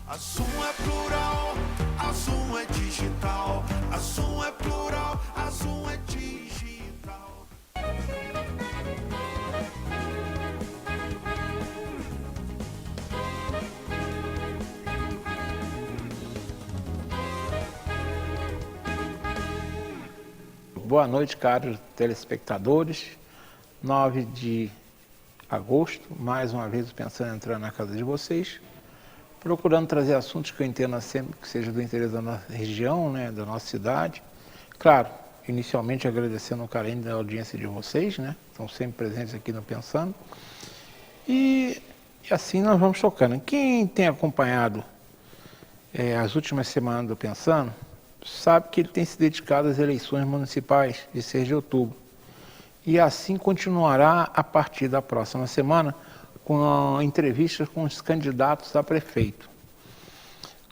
A Zoom é plural, a Zoom é digital. A Zoom é plural, a Zoom é digital. Boa noite, caros telespectadores. 9 de agosto, mais uma vez pensando em entrar na casa de vocês, procurando trazer assuntos que eu entenda sempre que seja do interesse da nossa região, né, da nossa cidade. Claro, inicialmente agradecendo o carinho da audiência de vocês, né, estão sempre presentes aqui no Pensando. E assim nós vamos tocando. Quem tem acompanhado as últimas semanas do Pensando, sabe que ele tem se dedicado às eleições municipais de 6 de outubro. E assim continuará a partir da próxima semana com entrevistas com os candidatos a prefeito.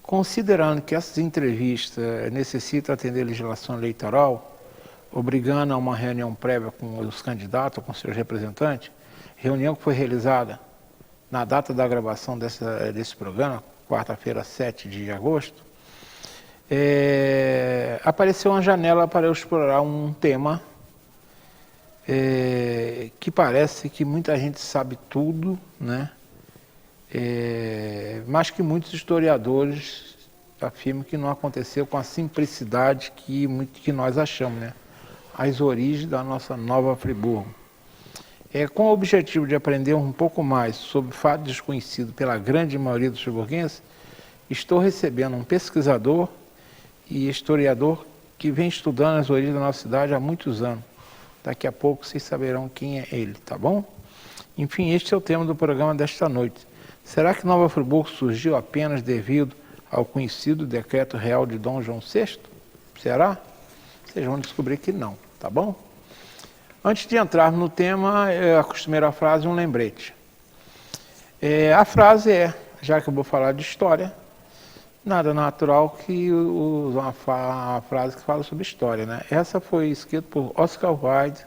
Considerando que essas entrevistas necessitam atender a legislação eleitoral, obrigando a uma reunião prévia com os candidatos, com seus representantes, reunião que foi realizada na data da gravação desse programa, quarta-feira, 7 de agosto, apareceu uma janela para eu explorar um tema que parece que muita gente sabe tudo, né? Mas que muitos historiadores afirmam que não aconteceu com a simplicidade que nós achamos, né? As origens da nossa Nova Friburgo. Com o objetivo de aprender um pouco mais sobre fato desconhecido pela grande maioria dos friburguenses, estou recebendo um pesquisador e historiador que vem estudando as origens da nossa cidade há muitos anos. Daqui a pouco vocês saberão quem é ele, tá bom? Enfim, este é o tema do programa desta noite. Será que Nova Friburgo surgiu apenas devido ao conhecido decreto real de Dom João VI? Será? Vocês vão descobrir que não, tá bom? Antes de entrarmos no tema, a costumeira frase, um lembrete. A frase já que eu vou falar de história, nada natural que uma frase que fala sobre história, né? Essa foi escrita por Oscar Wilde,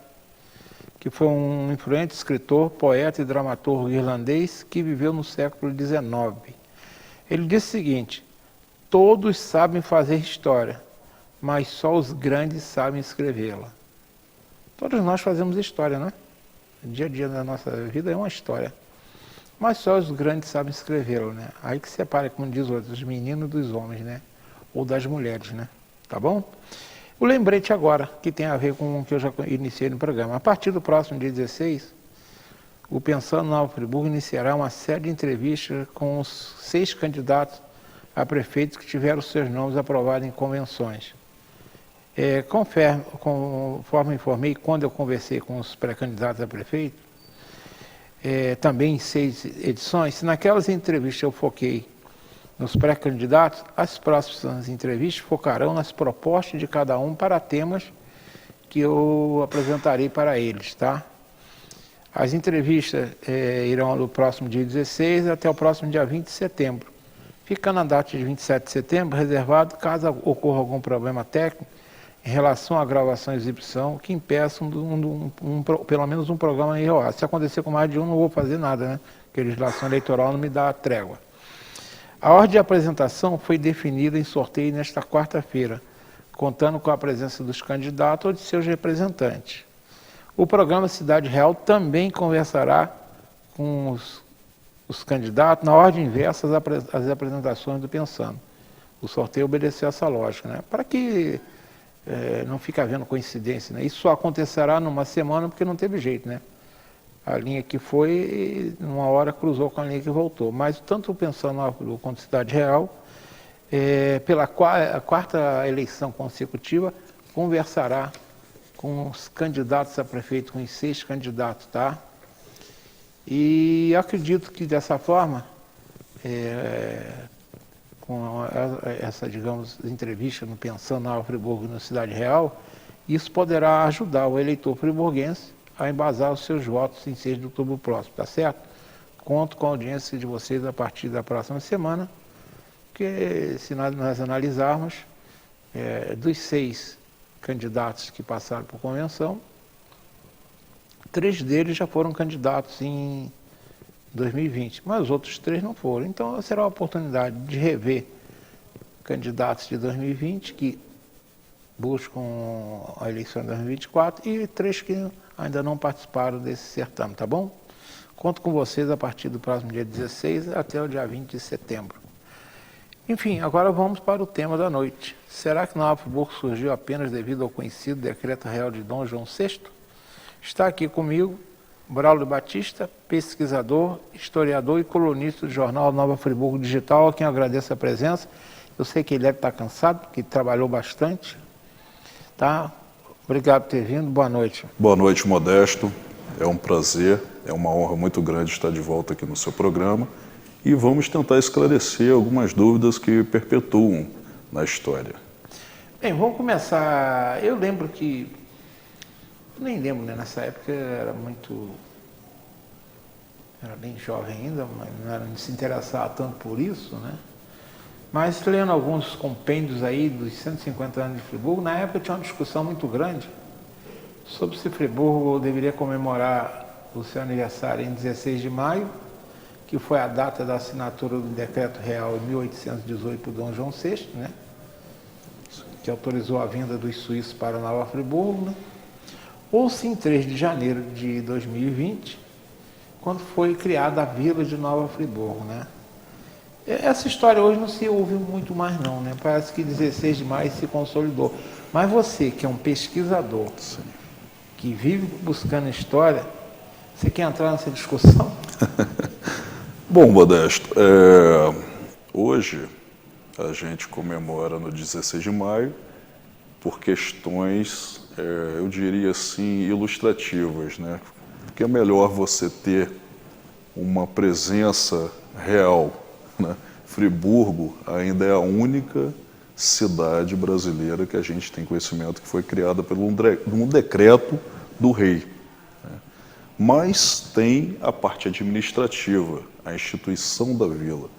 que foi um influente escritor, poeta e dramaturgo irlandês que viveu no século XIX. Ele disse o seguinte: todos sabem fazer história, mas só os grandes sabem escrevê-la. Todos nós fazemos história, né? O dia a dia da nossa vida é uma história. Mas só os grandes sabem escrevê-lo, né? Aí que separa, como diz o outro, os meninos dos homens, né? Ou das mulheres, né? Tá bom? O lembrete agora, que tem a ver com o que eu já iniciei no programa. A partir do próximo dia 16, o Pensando Nova Friburgo iniciará uma série de entrevistas com os 6 candidatos a prefeitos que tiveram seus nomes aprovados em convenções. Conforme informei quando eu conversei com os pré-candidatos a prefeito, também em 6 edições, se naquelas entrevistas eu foquei nos pré-candidatos, as próximas entrevistas focarão nas propostas de cada um para temas que eu apresentarei para eles, tá? As entrevistas irão do próximo dia 16 até o próximo dia 20 de setembro, ficando a data de 27 de setembro reservado caso ocorra algum problema técnico em relação à gravação e exibição que impeça pelo menos um programa em ROA. Se acontecer com mais de um, não vou fazer nada, né? Porque a legislação eleitoral não me dá trégua. A ordem de apresentação foi definida em sorteio nesta quarta-feira, contando com a presença dos candidatos ou de seus representantes. O programa Cidade Real também conversará com os candidatos na ordem inversa às apresentações do Pensando. O sorteio obedeceu essa lógica, né? Para que não fique havendo coincidência, né? Isso só acontecerá numa semana porque não teve jeito, né? A linha que foi, numa hora cruzou com a linha que voltou. Mas tanto o Pensando quanto Cidade Real, pela quarta eleição consecutiva, conversará com os candidatos a prefeito, com os 6 candidatos, tá? E acredito que dessa forma, com essa, digamos, entrevista no Pensando Nova Friburgo e na Cidade Real, isso poderá ajudar o eleitor friburguense a embasar os seus votos em 6 de outubro próximo, tá certo? Conto com a audiência de vocês a partir da próxima semana, porque se nós analisarmos, dos 6 candidatos que passaram por convenção, 3 deles já foram candidatos 2020, mas os outros 3 não foram. Então será a oportunidade de rever candidatos de 2020 que buscam a eleição de 2024 e 3 que ainda não participaram desse certame, tá bom? Conto com vocês a partir do próximo dia 16 até o dia 20 de setembro. Enfim, agora vamos para o tema da noite. Será que Nova Friburgo surgiu apenas devido ao conhecido decreto real de Dom João VI? Está aqui comigo Braulio Batista, pesquisador, historiador e colunista do jornal Nova Friburgo Digital, a quem eu agradeço a presença. Eu sei que ele deve estar cansado, porque trabalhou bastante. Tá? Obrigado por ter vindo, boa noite. Boa noite, Modesto. É um prazer, é uma honra muito grande estar de volta aqui no seu programa. E vamos tentar esclarecer algumas dúvidas que perpetuam na história. Bem, vamos começar. Eu lembro que... Nem lembro, né? Nessa época era bem jovem ainda, mas não se interessava tanto por isso, né? Mas lendo alguns compêndios aí dos 150 anos de Friburgo, na época tinha uma discussão muito grande sobre se Friburgo deveria comemorar o seu aniversário em 16 de maio, que foi a data da assinatura do Decreto Real em 1818 por Dom João VI, né? Que autorizou a vinda dos suíços para Nova Friburgo, né? Ou se em 3 de janeiro de 2020, quando foi criada a Vila de Nova Friburgo, né? Essa história hoje não se ouve muito mais não, né? Parece que 16 de maio se consolidou. Mas você, que é um pesquisador, sim, que vive buscando história, você quer entrar nessa discussão? Bom, Modesto, hoje a gente comemora no 16 de maio por questões, eu diria assim, ilustrativas, né? Porque é melhor você ter uma presença real, né? Friburgo ainda é a única cidade brasileira que a gente tem conhecimento que foi criada por um decreto do rei, né? Mas tem a parte administrativa, a instituição da vila.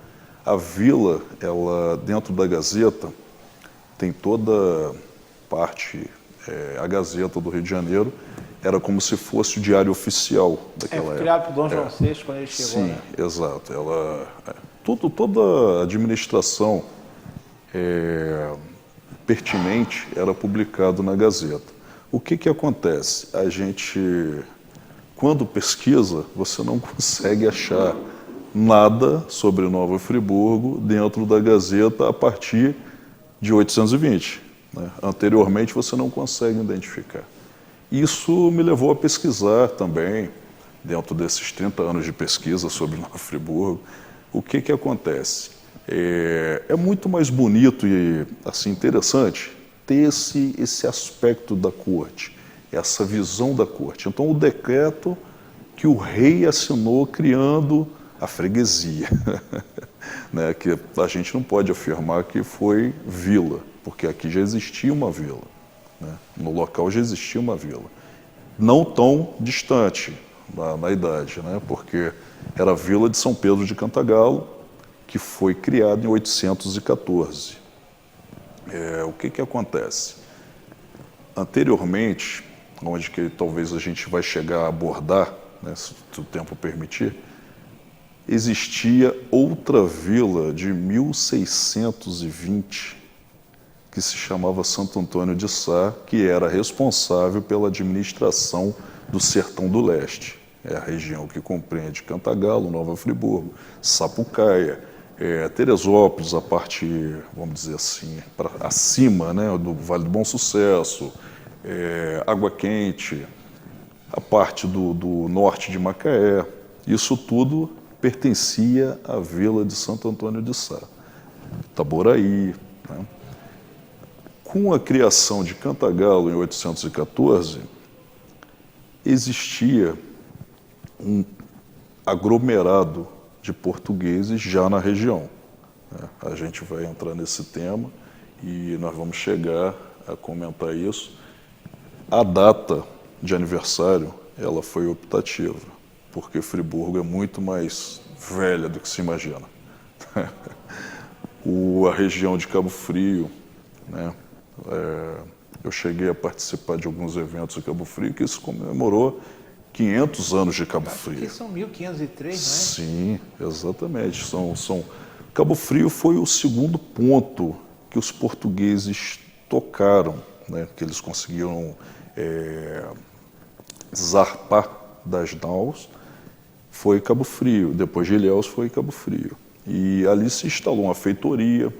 A vila, ela dentro da Gazeta, tem toda parte, a Gazeta do Rio de Janeiro, era como se fosse o diário oficial daquela época. Criado por Dom João VI quando ele chegou, sim, né? Exato. Toda a administração pertinente era publicado na Gazeta. O que acontece? A gente, quando pesquisa, você não consegue achar nada sobre Nova Friburgo dentro da Gazeta a partir de 1820. Né? Anteriormente, você não consegue identificar. Isso me levou a pesquisar também, dentro desses 30 anos de pesquisa sobre Nova Friburgo, o que acontece. É muito mais bonito e assim, interessante ter esse aspecto da corte, essa visão da corte. Então, o decreto que o rei assinou criando a freguesia, né? Que a gente não pode afirmar que foi vila, porque aqui já existia uma vila, né? No local já existia uma vila, não tão distante na idade, né? Porque era a vila de São Pedro de Cantagalo, que foi criada em 814. O que acontece? Anteriormente, onde que talvez a gente vai chegar a abordar, né, se o tempo permitir, existia outra vila de 1620, que se chamava Santo Antônio de Sá, que era responsável pela administração do Sertão do Leste. É a região que compreende Cantagalo, Nova Friburgo, Sapucaia, Teresópolis, a parte, vamos dizer assim, para acima, né, do Vale do Bom Sucesso, Água Quente, a parte do norte de Macaé. Isso tudo pertencia à vila de Santo Antônio de Sá. Itaboraí, né? Com a criação de Cantagalo em 814, existia um aglomerado de portugueses já na região, né? A gente vai entrar nesse tema e nós vamos chegar a comentar isso. A data de aniversário, ela foi optativa, porque Friburgo é muito mais velha do que se imagina. A região de Cabo Frio, né? Eu cheguei a participar de alguns eventos em Cabo Frio que isso comemorou 500 anos de Cabo Aqui Frio. são 1503, não é? Sim, exatamente. Cabo Frio foi o segundo ponto que os portugueses tocaram, né? Que eles conseguiram zarpar das naus, foi Cabo Frio. Depois de Ilhéus foi Cabo Frio. E ali se instalou uma feitoria.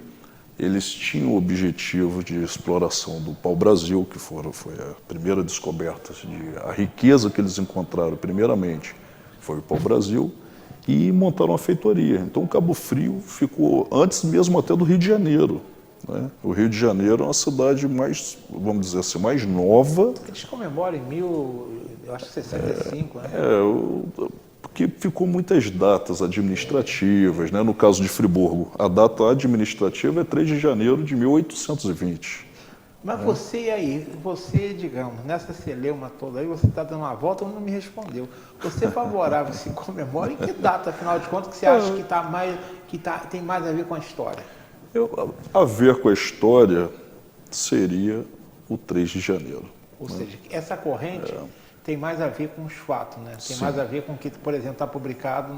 Eles tinham o objetivo de exploração do pau-brasil, que foi a primeira descoberta, a riqueza que eles encontraram primeiramente foi o pau-brasil, e montaram uma feitoria. Então Cabo Frio ficou antes mesmo até do Rio de Janeiro, né? O Rio de Janeiro é uma cidade mais, vamos dizer assim, mais nova. Eles comemoram em eu acho que 65, né? Porque ficou muitas datas administrativas, né? No caso de Friburgo, a data administrativa é 3 de janeiro de 1820. Mas você aí, digamos, nessa celeuma toda aí, você está dando uma volta e não me respondeu. Você é favorável que se comemora em que data, afinal de contas, que você acha que tem mais a ver com a história? A ver com a história seria o 3 de janeiro. Ou seja, essa corrente tem mais a ver com os fatos, né? Tem mais a ver com o que, por exemplo, está publicado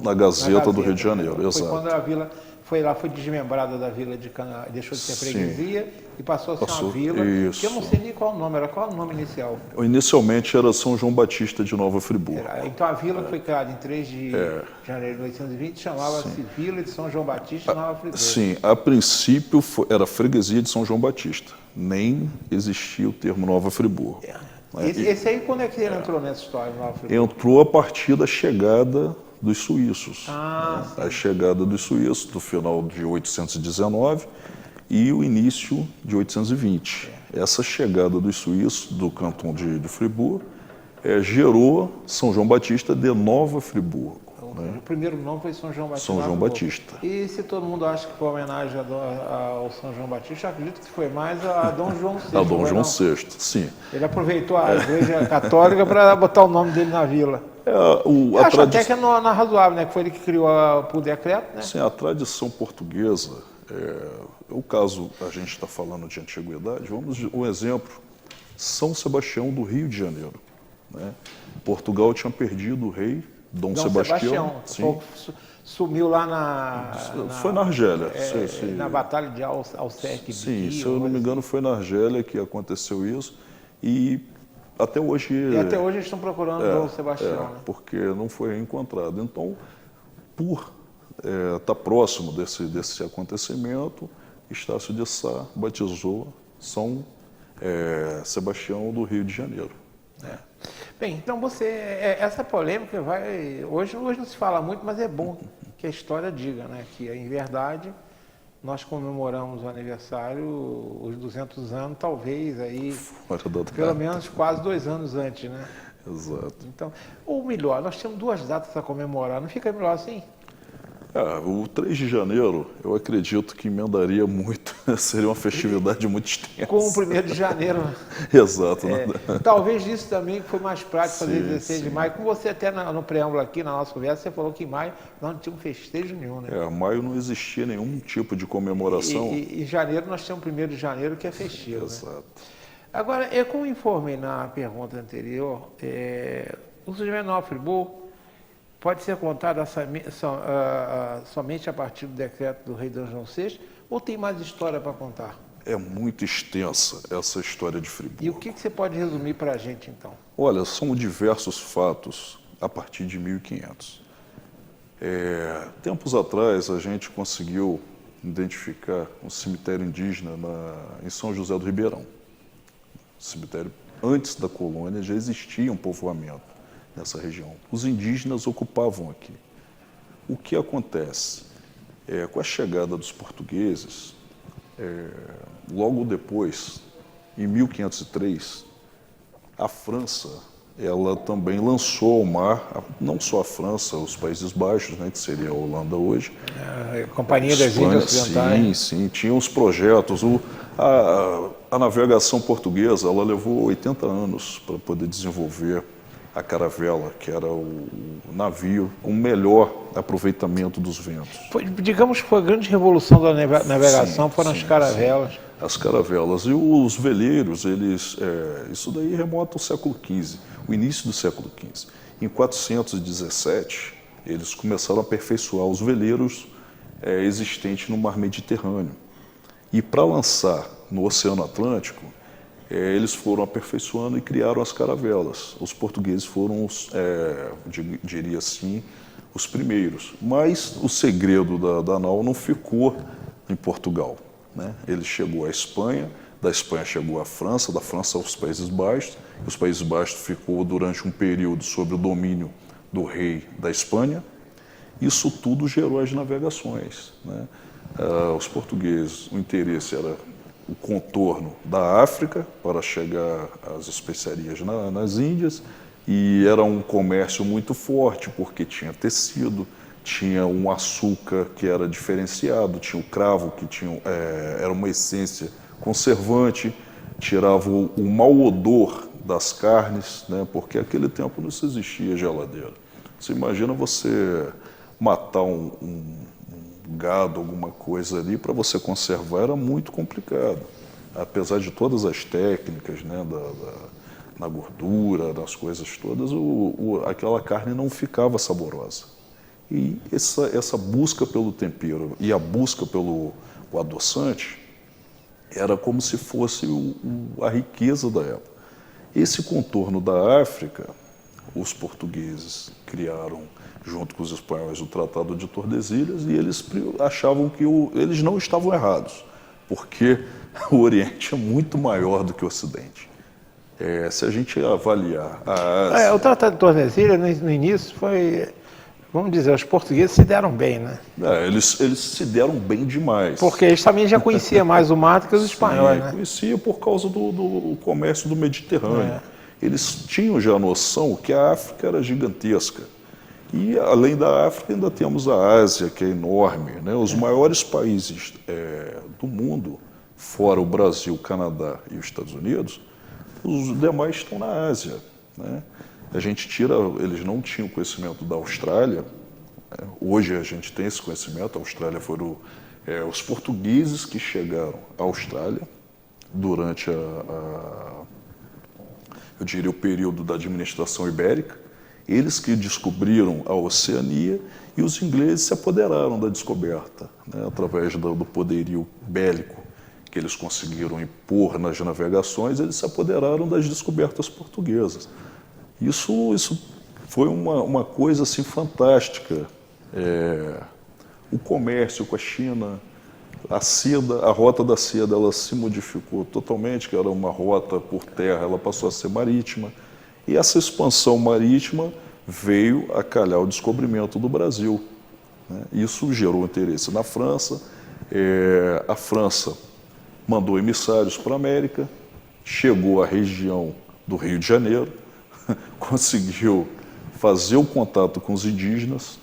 na Gazeta do Rio de Janeiro, né? Foi exato. quando a vila foi desmembrada da vila de Cana, deixou de ser freguesia e passou a ser uma vila, isso. que eu não sei nem qual o nome, qual o nome inicial? Inicialmente era São João Batista de Nova Friburgo. Então a vila foi criada em 3 de janeiro de 1820, chamava-se Vila de São João Batista de Nova Friburgo. Sim, a princípio era freguesia de São João Batista, nem existia o termo Nova Friburgo. Esse aí, quando é que ele entrou nessa história, Nova Friburgo? Entrou a partir da chegada dos suíços. A chegada dos suíços do final de 819 e o início de 820. Essa chegada dos suíços do canton de Friburgo gerou São João Batista de Nova Friburgo. O primeiro nome foi São João Batista. São João Batista. E se todo mundo acha que foi homenagem ao São João Batista, eu acredito que foi mais a Dom João VI. A Dom João VI, sim. Ele aproveitou a Igreja Católica para botar o nome dele na vila. Eu acho até que não é razoável, né? Que foi ele que criou por decreto, né? Sim, a tradição portuguesa, o caso, a gente está falando de antiguidade, um exemplo, São Sebastião do Rio de Janeiro, né? Portugal tinha perdido o rei Dom Sebastião. Sim. Sumiu lá foi na Argélia. Na Batalha de Alcerque. Sim, se eu não me engano foi na Argélia que aconteceu isso. E até hoje... eles estão procurando Dom Sebastião. Né? Porque não foi encontrado. Então, por estar próximo desse acontecimento, Estácio de Sá batizou São Sebastião do Rio de Janeiro. Bem, então essa polêmica hoje não se fala muito, mas é bom que a história diga, né? Que em verdade nós comemoramos o aniversário, os 200 anos, talvez aí, pelo menos quase 2 anos antes, né? Exato. Então, ou melhor, nós temos 2 datas a comemorar, não fica melhor assim? O 3 de janeiro, eu acredito que emendaria muito, seria uma festividade muito extensa. Com o 1º de janeiro. Exato. Talvez isso também foi mais prático fazer 16 de maio. Como você até no preâmbulo aqui, na nossa conversa, você falou que em maio nós não tínhamos festejo nenhum, né? Maio não existia nenhum tipo de comemoração. E em janeiro nós temos o 1º de janeiro, que é festivo. Exato. Né? Agora, como informei na pergunta anterior, o surgimento de Nova Friburgo pode ser contado somente a partir do decreto do rei Dom João VI, ou tem mais história para contar? É muito extensa essa história de Friburgo. E o que você pode resumir para a gente, então? Olha, são diversos fatos a partir de 1500. Tempos atrás, a gente conseguiu identificar um cemitério indígena em São José do Ribeirão. Cemitério, antes da colônia, já existia um povoamento nessa região. Os indígenas ocupavam aqui. O que acontece? Com a chegada dos portugueses, logo depois, em 1503, a França, ela também lançou ao mar, não só a França, os Países Baixos, né, que seria a Holanda hoje. A Companhia das Índias Ocidentais. Sim, tinha os projetos. A navegação portuguesa, ela levou 80 anos para poder desenvolver a caravela, que era o navio com melhor aproveitamento dos ventos. Digamos que foi a grande revolução da navegação, foram as caravelas. as caravelas. E os veleiros, isso daí remonta ao século XV, o início do século XV. Em 417, eles começaram a aperfeiçoar os veleiros existentes no mar Mediterrâneo. E para lançar no Oceano Atlântico, eles foram aperfeiçoando e criaram as caravelas. Os portugueses foram, diria assim, os primeiros. Mas o segredo da nau não ficou em Portugal, né? Ele chegou à Espanha, da Espanha chegou à França, da França aos Países Baixos. Os Países Baixos ficou durante um período sob o domínio do rei da Espanha. Isso tudo gerou as navegações, né? Os portugueses, o interesse era o contorno da África para chegar às especiarias nas Índias, e era um comércio muito forte porque tinha tecido, tinha um açúcar que era diferenciado, tinha o cravo que era uma essência conservante, tirava o mau odor das carnes, né? Porque naquele tempo não se existia geladeira. Você imagina você matar um gado, alguma coisa ali, para você conservar era muito complicado. Apesar de todas as técnicas, né, na gordura, das coisas todas, aquela carne não ficava saborosa. E essa busca pelo tempero e a busca pelo adoçante era como se fosse a riqueza da época. Esse contorno da África, os portugueses criaram, junto com os espanhóis, o Tratado de Tordesilhas, e eles achavam que eles não estavam errados, porque o Oriente é muito maior do que o Ocidente. Se a gente avaliar a Ásia... O Tratado de Tordesilhas, no início, foi, vamos dizer, os portugueses se deram bem, né? Eles se deram bem demais. Porque eles também já conheciam mais o mato que os espanhóis, né? Conhecia por causa do comércio do Mediterrâneo. Eles tinham já a noção que a África era gigantesca. E, além da África, ainda temos a Ásia, que é enorme, né? Os maiores países do mundo, fora o Brasil, o Canadá e os Estados Unidos, os demais estão na Ásia, né? Eles não tinham conhecimento da Austrália. Hoje a gente tem esse conhecimento. A Austrália foram os portugueses que chegaram à Austrália durante eu diria, o período da administração ibérica. Eles que descobriram a Oceania, e os ingleses se apoderaram da descoberta, né, através do poderio bélico que eles conseguiram impor nas navegações. Eles se apoderaram das descobertas portuguesas. Isso foi uma coisa assim fantástica. O comércio com a China, a rota da seda, ela se modificou totalmente, que era uma rota por terra, ela passou a ser marítima. E essa expansão marítima veio a calhar o descobrimento do Brasil, né? Isso gerou interesse na França. A França mandou emissários para a América, chegou à região do Rio de Janeiro, conseguiu fazer o contato com os indígenas.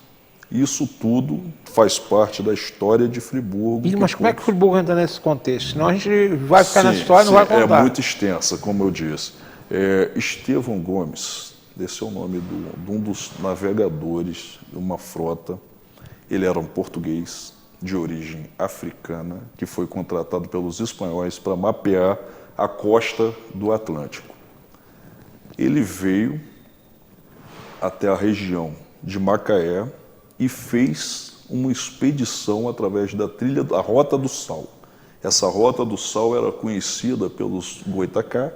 Isso tudo faz parte da história de Friburgo. Mas como é que Friburgo entra nesse contexto? Senão a gente vai ficar na história e não vai contar. É muito extensa, como eu disse. Estevão Gomes, esse é o nome de um dos navegadores de uma frota. Ele era um português de origem africana que foi contratado pelos espanhóis para mapear a costa do Atlântico. Ele veio até a região de Macaé e fez uma expedição através da Rota do Sal. Essa Rota do Sal era conhecida pelos Goitacá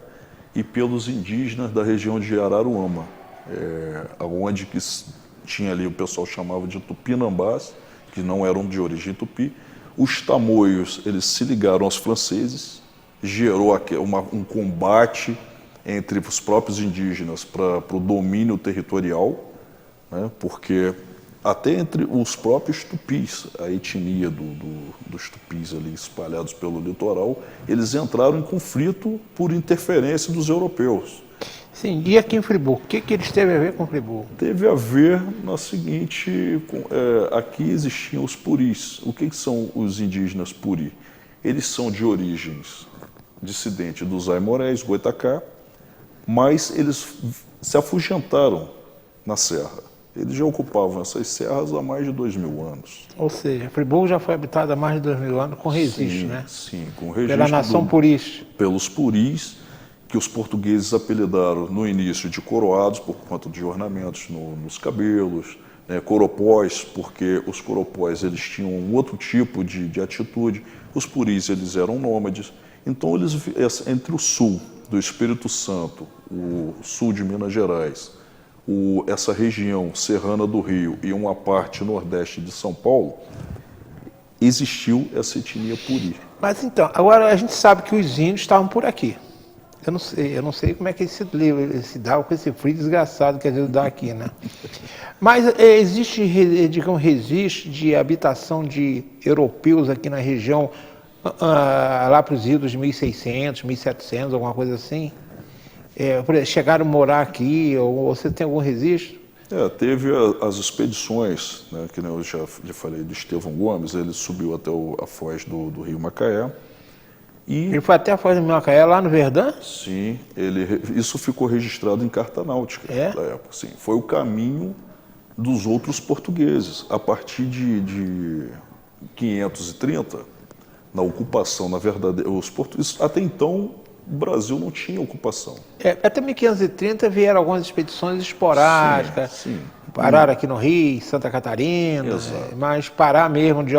e pelos indígenas da região de Araruama, onde que tinha ali, o pessoal chamava de tupinambás, que não eram de origem tupi. Os tamoios, eles se ligaram aos franceses, gerou um combate entre os próprios indígenas para o domínio territorial, né? Porque até entre os próprios tupis, a etnia dos tupis ali espalhados pelo litoral, eles entraram em conflito por interferência dos europeus. Sim, e aqui em Friburgo, o que eles teve a ver com Friburgo? Teve a ver na seguinte, aqui existiam os puris. O que são os indígenas puri? Eles são de origens dissidentes dos aimorés, Goitacá, mas eles se afugentaram na serra. eles já ocupavam essas serras há mais de 2.000 anos. Ou seja, Friburgo já foi habitada há mais de 2.000 anos com registro, né? Sim, com registro. Pela nação puris. Pelos puris, que os portugueses apelidaram no início de coroados, por conta de ornamentos nos cabelos, né? Coropós, porque os coropós eles tinham um outro tipo de atitude, os puris eles eram nômades. Então, entre o sul do Espírito Santo, o sul de Minas Gerais, essa região serrana do Rio e uma parte nordeste de São Paulo, existiu essa etnia puri. Mas então, agora a gente sabe que os índios estavam por aqui. Eu não sei como é que se dá com esse frio desgraçado que às vezes dá aqui, né? Mas existe, digamos, registro de habitação de europeus aqui na região, lá para os idos de 1600, 1700, alguma coisa assim? Por exemplo, chegaram a morar aqui, ou você tem algum registro? Teve as expedições, né, que eu já falei do Estevão Gomes, ele subiu até a foz do rio Macaé. Ele foi até a foz do Macaé, lá no Verdun? Sim, isso ficou registrado em carta náutica da época. Sim, foi o caminho dos outros portugueses. A partir de 530, na ocupação, na verdade, os portugueses, até então, o Brasil não tinha ocupação. Até 1530 vieram algumas expedições esporádicas, sim. Pararam aqui no Rio, Santa Catarina, mas parar mesmo de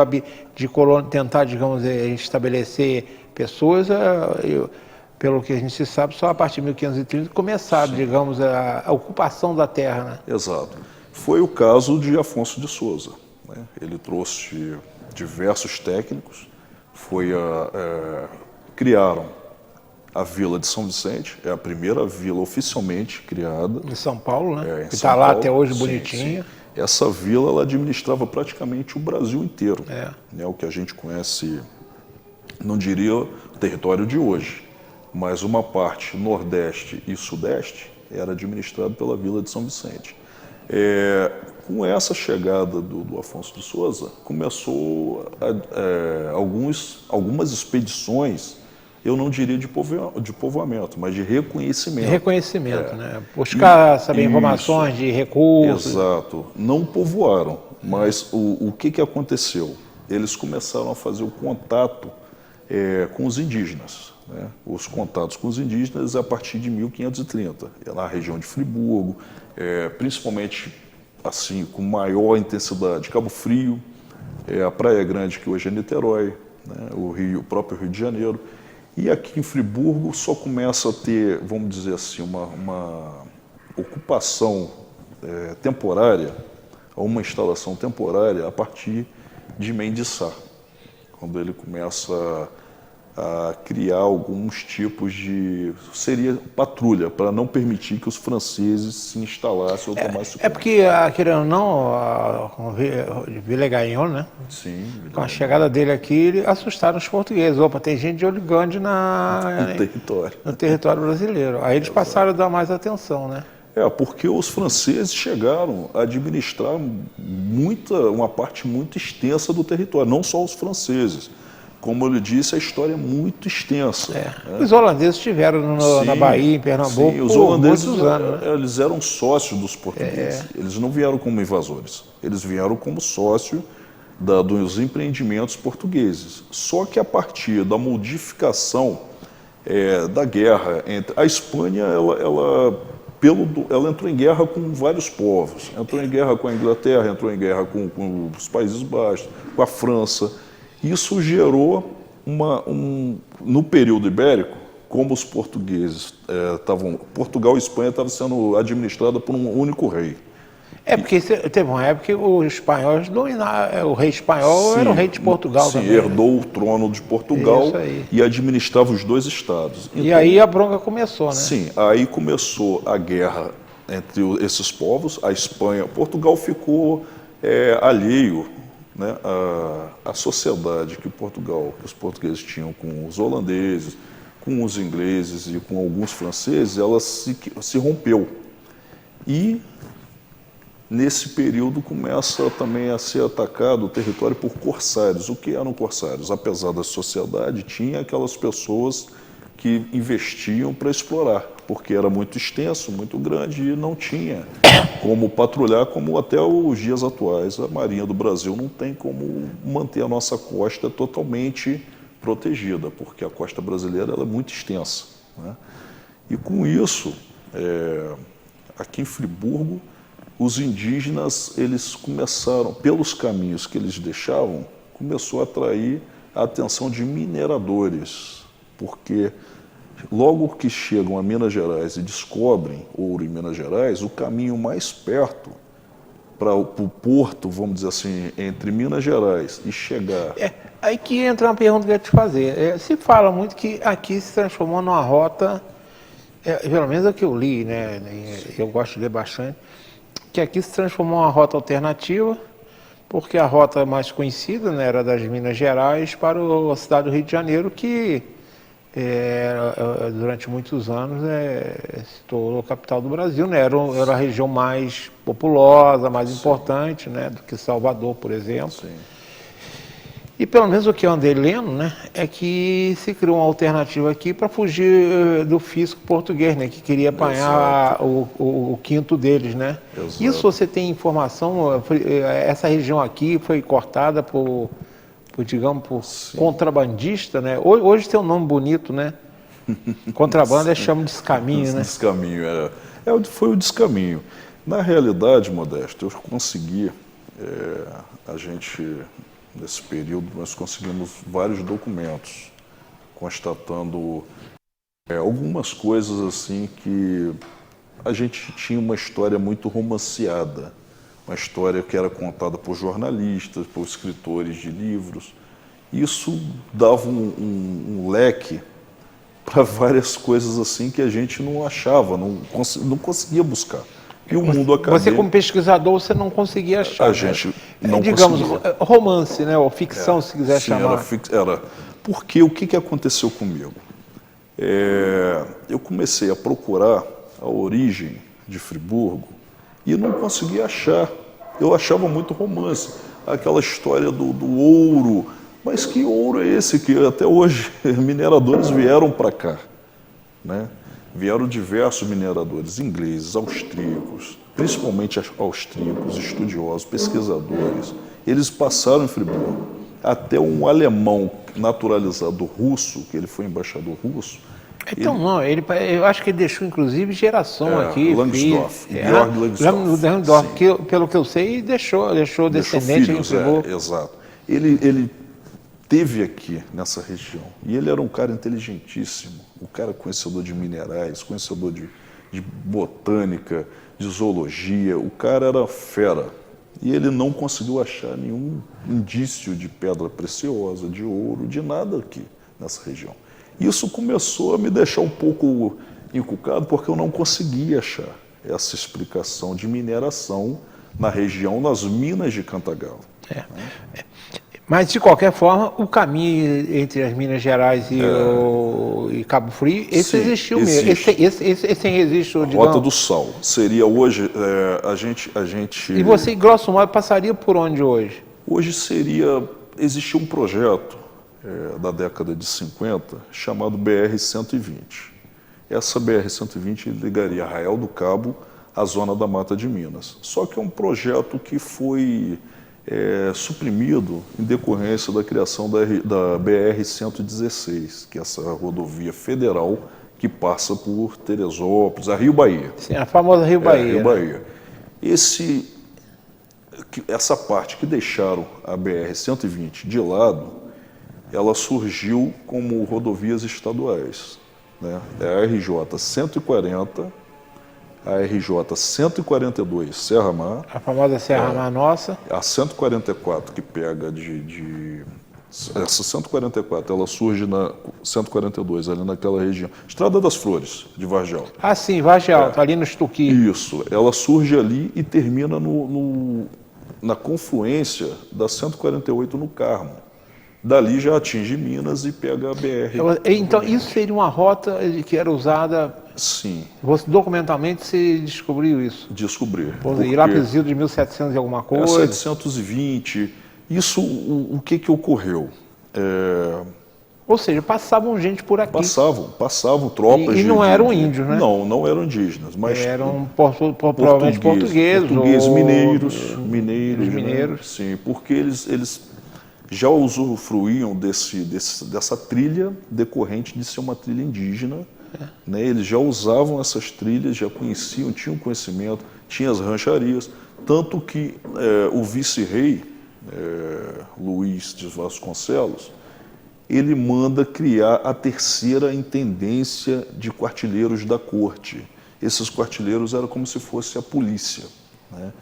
tentar, digamos, estabelecer pessoas, pelo que a gente sabe, só a partir de 1530 começaram, digamos, a ocupação da terra, né? Exato. Foi o caso de Afonso de Souza, né? Ele trouxe diversos técnicos, criaram a Vila de São Vicente, é a primeira vila oficialmente criada. Em São Paulo, né? Que São está lá Paulo, até hoje sim, bonitinho. Sim. Essa vila ela administrava praticamente o Brasil inteiro. Né? O que a gente conhece, não diria o território de hoje, mas uma parte nordeste e sudeste era administrado pela Vila de São Vicente. Com essa chegada do Afonso de Souza, começou algumas expedições, eu não diria de povoamento, mas de reconhecimento. De reconhecimento, né? Buscar saber informações de recursos. Exato. Não povoaram, mas o que aconteceu? Eles começaram a fazer o contato com os indígenas. Né? Os contatos com os indígenas a partir de 1530, na região de Friburgo, principalmente assim com maior intensidade, Cabo Frio, a Praia Grande, que hoje é Niterói, né? O próprio Rio de Janeiro. E aqui em Friburgo só começa a ter, vamos dizer assim, uma ocupação temporária, uma instalação temporária a partir de Mendes Sá, quando ele começa a criar alguns tipos seria patrulha, para não permitir que os franceses se instalassem ou tomassem. Porque, querendo ou não, Villegaignon, né? Sim. Com a chegada dele aqui, assustaram os portugueses. Opa, tem gente de olho grande no território brasileiro. Aí eles passaram a dar mais atenção, né? Porque os franceses chegaram a administrar uma parte muito extensa do território, não só os franceses. Como eu lhe disse, a história é muito extensa. Né? Os holandeses estiveram na Bahia, em Pernambuco, os holandeses, muitos anos. Né? Eles eram sócios dos portugueses. Eles não vieram como invasores. Eles vieram como sócio dos empreendimentos portugueses. Só que a partir da modificação da guerra entre a Espanha, ela entrou em guerra com vários povos. Entrou em guerra com a Inglaterra, entrou em guerra com os Países Baixos, com a França. Isso gerou no período ibérico, como os portugueses Portugal e Espanha estavam sendo administradas por um único rei. Porque teve uma época que os espanhóis dominaram, o rei espanhol era o rei de Portugal também. Herdou o trono de Portugal e administrava os dois estados. Então, e aí a bronca começou, né? Sim, aí começou a guerra entre esses povos, a Espanha. Portugal ficou alheio, né, a sociedade que os portugueses tinham com os holandeses, com os ingleses e com alguns franceses, ela se rompeu. E, nesse período, começa também a ser atacado o território por corsários. O que eram corsários? Apesar da sociedade, tinha aquelas pessoas que investiam para explorar. porque era muito extenso, muito grande e não tinha como patrulhar, como até os dias atuais a Marinha do Brasil não tem como manter a nossa costa totalmente protegida, porque a costa brasileira ela é muito extensa, né? E com isso, aqui em Friburgo, os indígenas, eles começaram, pelos caminhos que eles deixavam, começou a atrair a atenção de mineradores, porque logo que chegam a Minas Gerais e descobrem ouro em Minas Gerais, o caminho mais perto para o porto, vamos dizer assim, entre Minas Gerais e chegar... Aí que entra uma pergunta que eu ia te fazer. Se fala muito que aqui se transformou numa rota, pelo menos é o que eu li, né? Eu gosto de ler bastante, que aqui se transformou numa rota alternativa, porque a rota mais conhecida, né, era das Minas Gerais para a cidade do Rio de Janeiro, que durante muitos anos se tornou a capital do Brasil, né? Era a região mais populosa, mais importante, né, do que Salvador, por exemplo. Sim. E pelo menos o que eu andei lendo, né, é que se criou uma alternativa aqui para fugir do fisco português, né, que queria apanhar o quinto deles, né? Exato. Isso você tem informação? Essa região aqui foi cortada por digamos, por contrabandista, né? Hoje tem um nome bonito, né? Contrabando chama de descaminho, né? Descaminho, foi o descaminho. Na realidade, Modesto, eu consegui, a gente, nesse período, nós conseguimos vários documentos constatando algumas coisas assim que a gente tinha uma história muito romanceada. Uma história que era contada por jornalistas, por escritores de livros. Isso dava um leque para várias coisas assim que a gente não achava, não conseguia buscar. E o mundo acadêmico... Você, como pesquisador, você não conseguia achar. A gente não digamos, conseguia. Romance, né? Ou ficção, se quiser chamar. Era. Porque o que aconteceu comigo? Eu comecei a procurar a origem de Friburgo e não conseguia achar. Eu achava muito romance, aquela história do ouro, mas que ouro é esse que até hoje mineradores vieram para cá, né? Vieram diversos mineradores, ingleses, austríacos, principalmente austríacos, estudiosos, pesquisadores. Eles passaram em Friburgo. Até um alemão naturalizado russo, que ele foi embaixador russo. Então, não, eu acho que ele deixou, inclusive, geração aqui. Langsdorff, Georg Langsdorff, que, pelo que eu sei, deixou descendente filhos, em Friburgo. Exato. Ele teve aqui, nessa região, e ele era um cara inteligentíssimo, um cara conhecedor de minerais, conhecedor de botânica, de zoologia, o cara era fera. E ele não conseguiu achar nenhum indício de pedra preciosa, de ouro, de nada aqui nessa região. Isso começou a me deixar um pouco encucado, porque eu não conseguia achar essa explicação de mineração na região, nas minas de Cantagalo. Mas, de qualquer forma, o caminho entre as Minas Gerais e Cabo Frio, esse existiu mesmo. Esse existe, digamos... Rota do Sal. Seria hoje, a gente... E você, grosso modo, passaria por onde hoje? Hoje existia um projeto da década de 50 chamado BR-120. Essa BR-120 ligaria Arraial do Cabo à zona da Mata de Minas. Só que é um projeto que foi suprimido em decorrência da criação da BR-116, que é essa rodovia federal que passa por Teresópolis, a Rio Bahia. Sim, a famosa Rio Bahia. Rio Bahia. Essa parte que deixaram a BR-120 de lado, ela surgiu como rodovias estaduais, né? É a RJ-140, a RJ-142 Serra Mar. A famosa Serra Mar nossa. A 144 que pega essa 144, ela surge na 142, ali naquela região. Estrada das Flores, de Vargem Alta. Ah, sim, Vargem Alta, ali no Estuqui. Isso, ela surge ali e termina na confluência da 148 no Carmo. Dali já atinge Minas e pega a BR. Então, isso seria uma rota que era usada... Sim. Documentalmente você descobriu isso? Descobri. E lá para os idos de 1700 e alguma coisa? 720. Isso, o que ocorreu? Ou seja, passavam gente por aqui. Passavam tropas E não eram índios, né? Não eram indígenas, mas eram provavelmente portugueses. Mineiros, mineiros. Né? Sim, porque eles já usufruíam dessa trilha decorrente de ser uma trilha indígena. Né? Eles já usavam essas trilhas, já conheciam, tinham conhecimento, tinham as rancharias, tanto que o vice-rei, Luís de Vasconcelos, ele manda criar a terceira intendência de quartilheiros da corte. Esses quartilheiros eram como se fosse a polícia, né?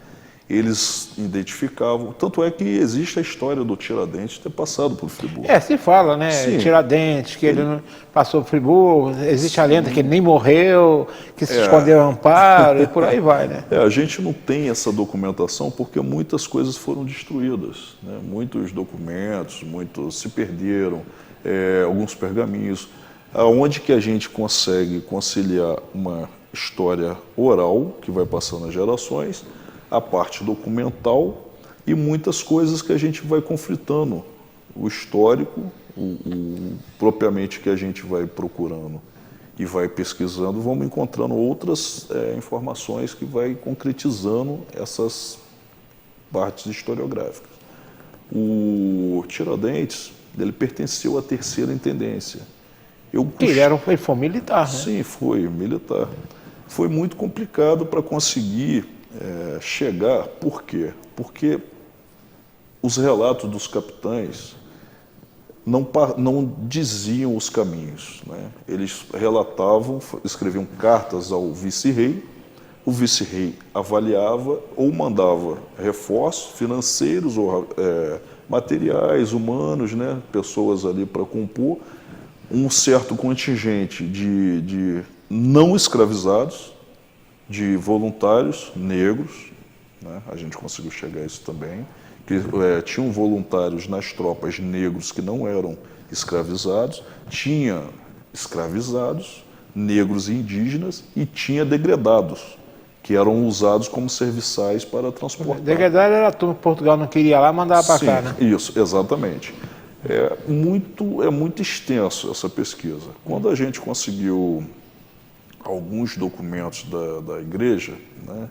Eles identificavam, tanto é que existe a história do Tiradentes ter passado por Friburgo. Se fala, né? Sim. Tiradentes, que ele não passou por Friburgo, existe a lenda que ele nem morreu, que se escondeu ao amparo, e por aí vai, né? A gente não tem essa documentação porque muitas coisas foram destruídas, né? Muitos documentos, muitos se perderam, alguns pergaminhos. Aonde que a gente consegue conciliar uma história oral, que vai passando as gerações, a parte documental e muitas coisas que a gente vai conflitando, o histórico, o propriamente que a gente vai procurando e vai pesquisando, vamos encontrando outras informações que vai concretizando essas partes historiográficas. O Tiradentes, ele pertenceu à terceira intendência. Ele foi militar, né? Sim, foi militar. Foi muito complicado para conseguir chegar. Por quê? Porque os relatos dos capitães não diziam os caminhos, né? Eles relatavam, escreviam cartas ao vice-rei, o vice-rei avaliava ou mandava reforços financeiros ou materiais, humanos, né? Pessoas ali para compor um certo contingente de não escravizados, de voluntários negros, né? A gente conseguiu chegar a isso também, que tinham voluntários nas tropas negros que não eram escravizados, tinha escravizados, negros e indígenas, e tinha degredados, que eram usados como serviçais para transportar. Degredado era a turma que Portugal não queria lá, mandava para cá, né? Isso, exatamente. É muito extenso essa pesquisa. Quando a gente conseguiu alguns documentos da igreja, né,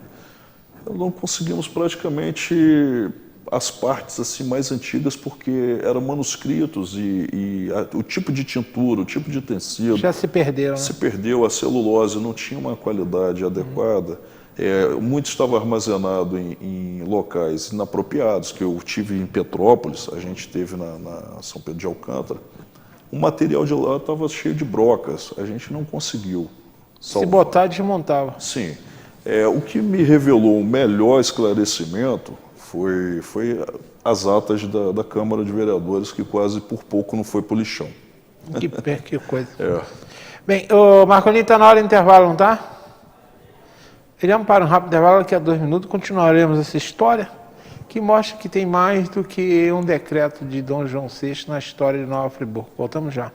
não conseguimos praticamente as partes assim mais antigas, porque eram manuscritos e o tipo de tintura, o tipo de tecido... Já se perderam, né? Se perdeu, a celulose não tinha uma qualidade adequada. Muito estava armazenado em locais inapropriados, que eu tive em Petrópolis, a gente teve na São Pedro de Alcântara. O material de lá estava cheio de brocas, a gente não conseguiu salvar. Se botar, desmontava. Sim. O que me revelou o melhor esclarecimento foi as atas da Câmara de Vereadores, que quase por pouco não foi para o lixão. Que coisa. Bem, o Marcolinho está na hora do intervalo, não está? Iremos para um rápido intervalo, daqui a 2 minutos continuaremos essa história, que mostra que tem mais do que um decreto de Dom João VI na história de Nova Friburgo. Voltamos já.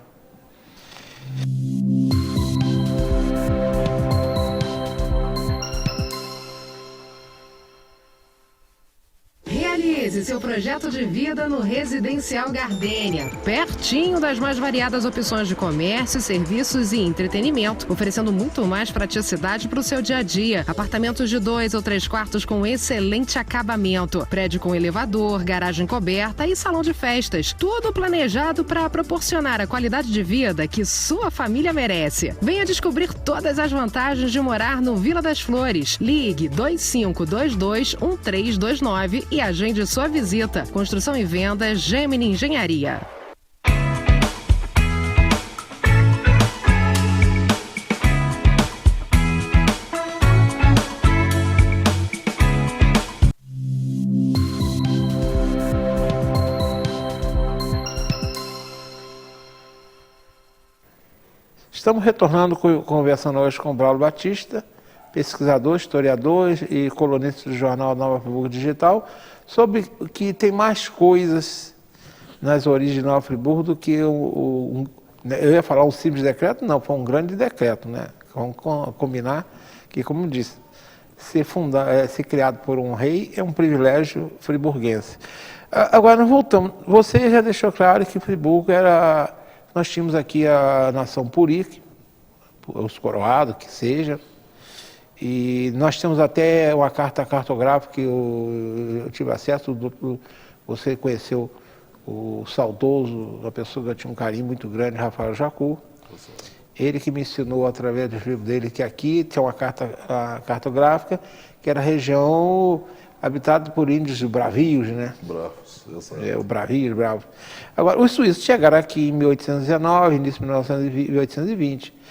Realize seu projeto de vida no Residencial Gardênia, pertinho das mais variadas opções de comércio, serviços e entretenimento, oferecendo muito mais praticidade para o seu dia a dia. Apartamentos de 2 ou 3 quartos com excelente acabamento, prédio com elevador, garagem coberta e salão de festas, tudo planejado para proporcionar a qualidade de vida que sua família merece. Venha descobrir todas as vantagens de morar no Vila das Flores. Ligue 2522-1329 e agende sua visita. Construção e venda Gemini Engenharia. Estamos retornando, conversando hoje com o Braulio Batista, pesquisador, historiador e colunista do jornal Nova Friburgo Digital, sobre que tem mais coisas nas origens de Nova Friburgo do que eu ia falar um simples decreto, não, foi um grande decreto, né? Vamos combinar que, como disse, ser criado por um rei é um privilégio friburguense. Agora nós voltamos. Você já deixou claro que Friburgo nós tínhamos aqui a nação Purique, os coroados, que seja, e nós temos até uma carta cartográfica que eu tive acesso, você conheceu o saudoso, uma pessoa que eu tinha um carinho muito grande, Rafael Jacu. Ele que me ensinou, através dos livros dele, que aqui tinha uma carta cartográfica, que era a região habitada por índios bravios, né? Bravos, exato. O bravios, bravos. Agora, os suíços chegaram aqui em 1819, início de 1820.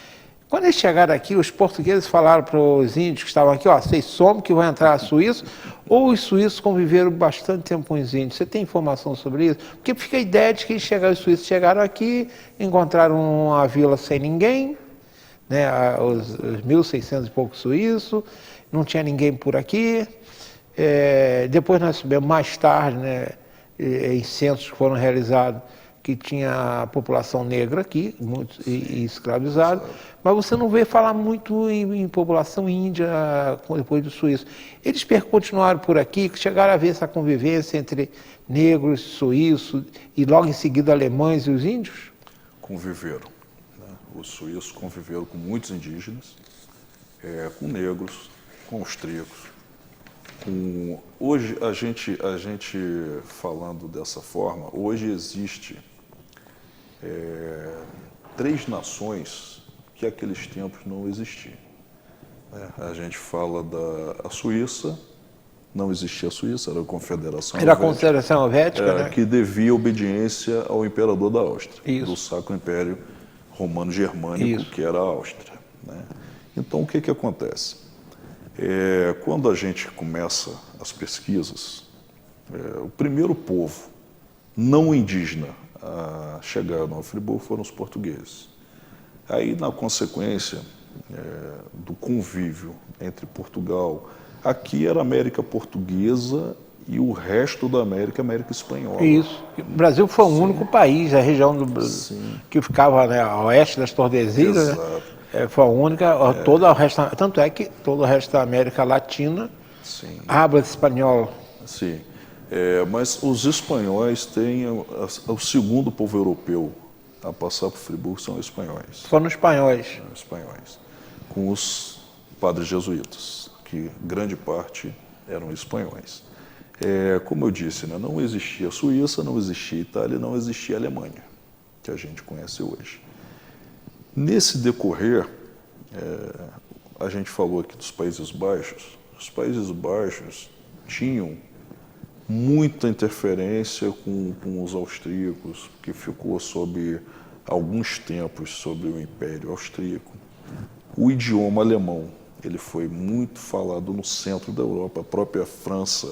Quando eles chegaram aqui, os portugueses falaram para os índios que estavam aqui, ó, vocês somem que vão entrar suíços, ou os suíços conviveram bastante tempo com os índios. Você tem informação sobre isso? Porque fica a ideia de que os suíços chegaram aqui, encontraram uma vila sem ninguém, né, os 1.600 e poucos suíços, não tinha ninguém por aqui. Depois nós soubemos mais tarde, né, em censos que foram realizados, que tinha população negra aqui, muitos, e escravizada, mas você não vê falar muito em população índia depois dos suíços. Eles continuaram por aqui, chegaram a ver essa convivência entre negros, suíços e logo em seguida alemães e os índios? Conviveram, né? Os suíços conviveram com muitos indígenas, com negros, com austríacos. Hoje, a gente falando dessa forma, hoje existe 3 nações que naqueles tempos não existiam. A gente fala da Suíça, não existia a Suíça, era a Confederação Era a Helvética, Confederação Helvética, né? que devia obediência ao imperador da Áustria, Isso. do Sacro Império Romano-Germânico, Isso. que era a Áustria, né? Então, o que acontece? Quando a gente começa as pesquisas, o primeiro povo não indígena a chegar no Friburgo foram os portugueses. Aí, na consequência do convívio entre Portugal, aqui era a América Portuguesa e o resto da América, América Espanhola. Isso. O Brasil foi o único país, a região que ficava, né, a oeste das Tordesilhas, né? Exato. Foi a única, todo o resto, tanto é que todo o resto da América Latina habla espanhol. Sim, mas os espanhóis têm o segundo povo europeu a passar por Friburgo são os espanhóis. Foram espanhóis. Espanhóis, com os padres jesuítas, que grande parte eram espanhóis. Como eu disse, né, não existia a Suíça, não existia a Itália, não existia a Alemanha, que a gente conhece hoje. Nesse decorrer, a gente falou aqui dos Países Baixos. Os Países Baixos tinham muita interferência com os austríacos, que ficou sob alguns tempos sobre o Império Austríaco. O idioma alemão, ele foi muito falado no centro da Europa. A própria França,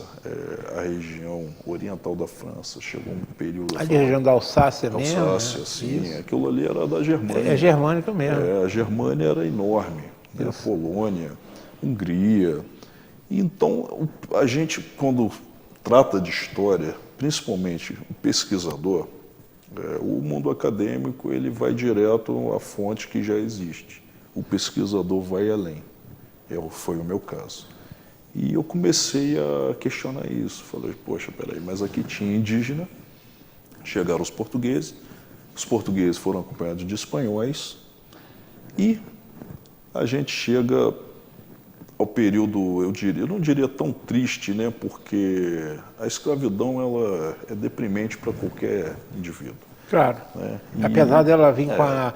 a região oriental da França, chegou um período... A região da Alsácia mesmo. Alsácia, sim. Aquilo ali era da Germânia. É germânico mesmo. A Germânia era enorme. Né? A Polônia, Hungria. Então, a gente, quando trata de história, principalmente o pesquisador, o mundo acadêmico ele vai direto à fonte que já existe. O pesquisador vai além. Foi o meu caso. E eu comecei a questionar isso. Falei, poxa, peraí, mas aqui tinha indígena, chegaram os portugueses foram acompanhados de espanhóis, e a gente chega ao período, eu não diria tão triste, né, porque a escravidão ela é deprimente para qualquer indivíduo. Claro. Né? Apesar dela vir com a...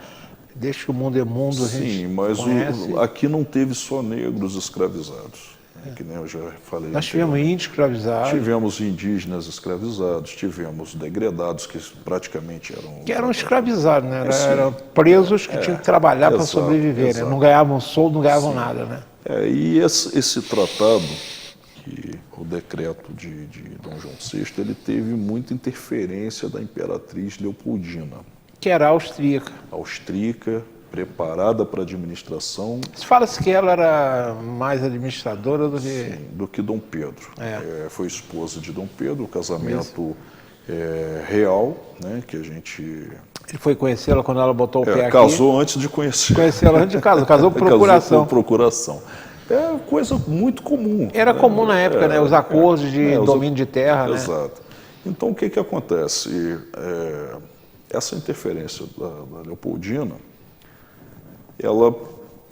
Desde que o mundo é mundo, a gente Sim, mas conhece. aqui não teve só negros escravizados, que nem eu já falei. Nós tivemos índios escravizados. Tivemos indígenas escravizados, tivemos degredados que praticamente eram... Que eram escravizados, né? Eram presos que tinham que trabalhar para sobreviver, né? Não ganhavam soldo, não ganhavam nada, né? E esse tratado, o decreto de Dom João VI, ele teve muita interferência da imperatriz Leopoldina. Que era austríaca. Austríaca, preparada para a administração. Fala-se que ela era mais administradora do que... Sim, do que Dom Pedro. Foi esposa de Dom Pedro, o casamento real, né, que a gente... Ele foi conhecê-la quando ela botou o pé aqui. Casou antes de conhecer. Conhecê-la antes de casar, casou por procuração. Casou por procuração. É coisa muito comum. Era comum na época, né? Os acordos de domínio de terra, né? Exato. Então, o que acontece? essa interferência da Leopoldina, ela,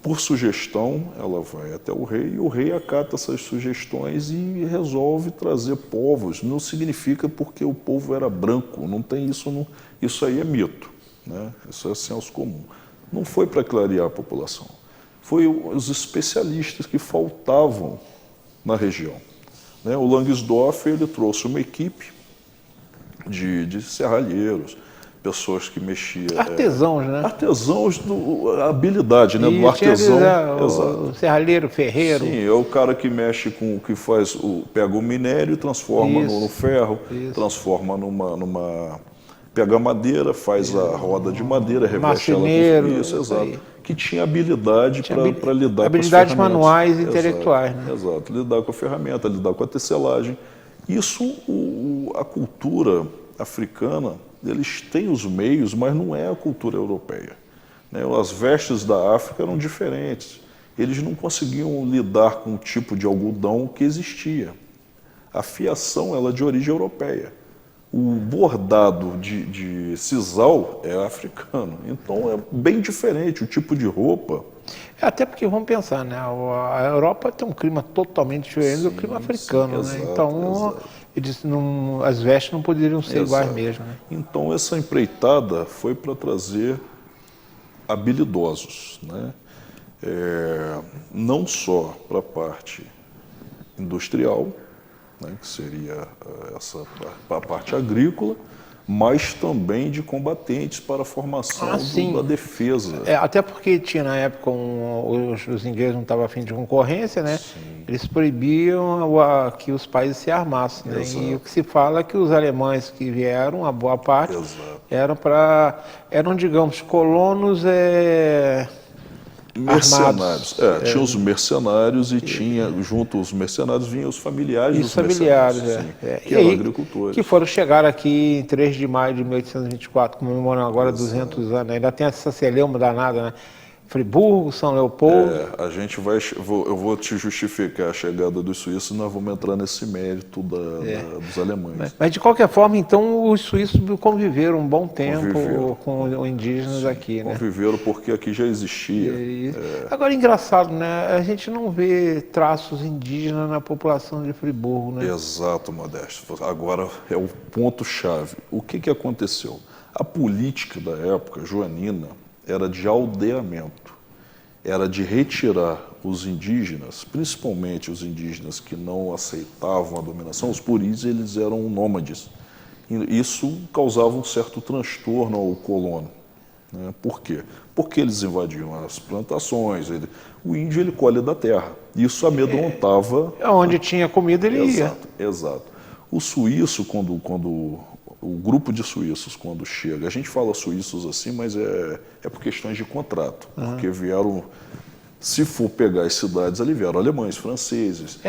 por sugestão, ela vai até o rei, e o rei acata essas sugestões e resolve trazer povos. Não significa porque o povo era branco, não tem isso, isso aí é mito, né? Isso é senso comum. Não foi para clarear a população, foi os especialistas que faltavam na região, né? O Langsdorff, ele trouxe uma equipe de serralheiros, pessoas que mexiam... Artesãos, né? Artesãos, a habilidade, né? Do artesão. O serralheiro, ferreiro. Sim, é o cara que mexe com o que faz, pega o minério, transforma no ferro, transforma pega a madeira, faz a roda de madeira, reveste ela com isso, exato. Que tinha habilidade para lidar com as ferramentas. Habilidades manuais e intelectuais, né? Exato, lidar com a ferramenta, lidar com a tecelagem. Isso, a cultura africana, eles têm os meios, mas não é a cultura europeia, né? As vestes da África eram diferentes. Eles não conseguiam lidar com o tipo de algodão que existia. A fiação ela é de origem europeia. O bordado de sisal é africano. Então é bem diferente o tipo de roupa. Até porque, vamos pensar, né? A Europa tem um clima totalmente diferente do clima africano, né? Exato, então, as vestes não poderiam ser iguais mesmo, né? Então, essa empreitada foi para trazer habilidosos, né? Não só para a parte industrial, né, que seria a parte agrícola, mas também de combatentes para a formação da defesa. Até porque tinha na época, os ingleses não estavam a fim de concorrência, né? Sim. Eles proibiam que os países se armassem, né? E o que se fala é que os alemães que vieram, a boa parte, eram, digamos, colonos mercenários. Tinha os mercenários e tinha, junto aos mercenários, vinham os familiares dos mercenários, que eram agricultores. Que chegaram aqui em 3 de maio de 1824, comemorando agora 200 anos. Ainda tem essa celeuma danada, né? Friburgo, São Leopoldo. Eu vou te justificar a chegada dos suíços, nós vamos entrar nesse mérito dos alemães. Mas de qualquer forma, então, os suíços conviveram um bom tempo com os indígenas aqui, né? Conviveram porque aqui já existia. Agora, engraçado, né? A gente não vê traços indígenas na população de Friburgo, né? Exato, Modesto. Agora é o ponto-chave. O que aconteceu? A política da época joanina era de aldeamento, era de retirar os indígenas, principalmente os indígenas que não aceitavam a dominação. Os puris, eles eram nômades. Isso causava um certo transtorno ao colono, né? Por quê? Porque eles invadiam as plantações, o índio ele colhe da terra. Isso amedrontava... Onde tinha comida ele ia. Exato. O suíço, o grupo de suíços, quando chega, a gente fala suíços assim, mas é por questões de contrato, porque vieram, se for pegar as cidades ali, vieram alemães, franceses,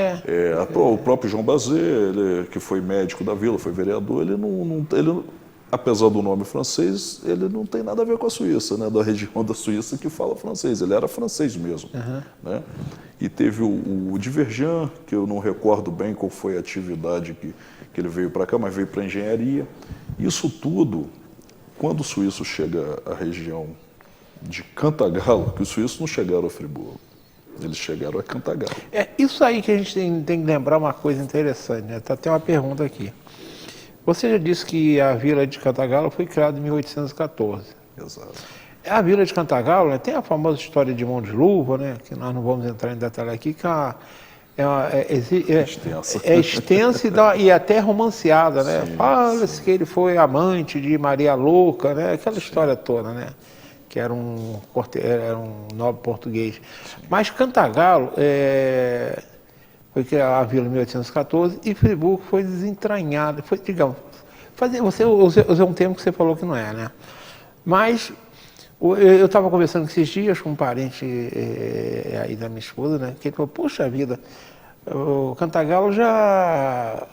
o próprio João Bazet, que foi médico da vila, foi vereador, ele apesar do nome francês, ele não tem nada a ver com a Suíça, né, da região da Suíça que fala francês, ele era francês mesmo, né? E teve o Divergent, que eu não recordo bem qual foi a atividade que ele veio para cá, mas veio para a engenharia. Isso tudo, quando o suíço chega à região de Cantagalo, que os suíços não chegaram a Friburgo, eles chegaram a Cantagalo. Isso aí que a gente tem que lembrar uma coisa interessante, né? Tá até uma pergunta aqui. Você já disse que a vila de Cantagalo foi criada em 1814. Exato. A vila de Cantagalo, né, tem a famosa história de Mão de Luva, né, que nós não vamos entrar em detalhe aqui, que é extensa e até romanceada, né? Fala-se que ele foi amante de Maria Louca, né? Aquela história toda, né? Que era um nobre português. Mas Cantagalo foi criada a vila em 1814 e Friburgo foi desentranhada, foi, digamos, você usou um termo que você falou que não é, né? Mas eu estava conversando esses dias com um parente aí da minha esposa, né? Que ele falou, poxa vida, o Cantagalo já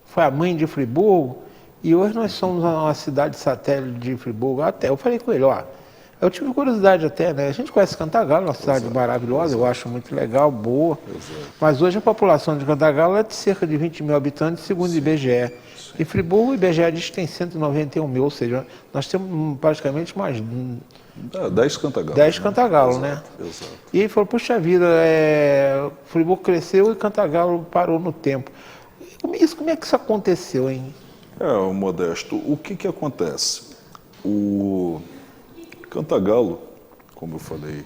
foi a mãe de Friburgo e hoje nós somos uma cidade satélite de Friburgo. Até eu falei com ele, eu tive curiosidade até, né? A gente conhece Cantagalo, uma cidade maravilhosa, eu acho muito legal, boa. Mas hoje a população de Cantagalo é de cerca de 20 mil habitantes, segundo o IBGE. E Friburgo, o IBGE diz que tem 191 mil, ou seja, nós temos praticamente mais 10 cantagalos. 10 cantagalos, né? Exato. E ele falou, puxa vida, Friburgo cresceu e Cantagalo parou no tempo. Como é que isso aconteceu, hein? Modesto, o que acontece? O Cantagalo, como eu falei,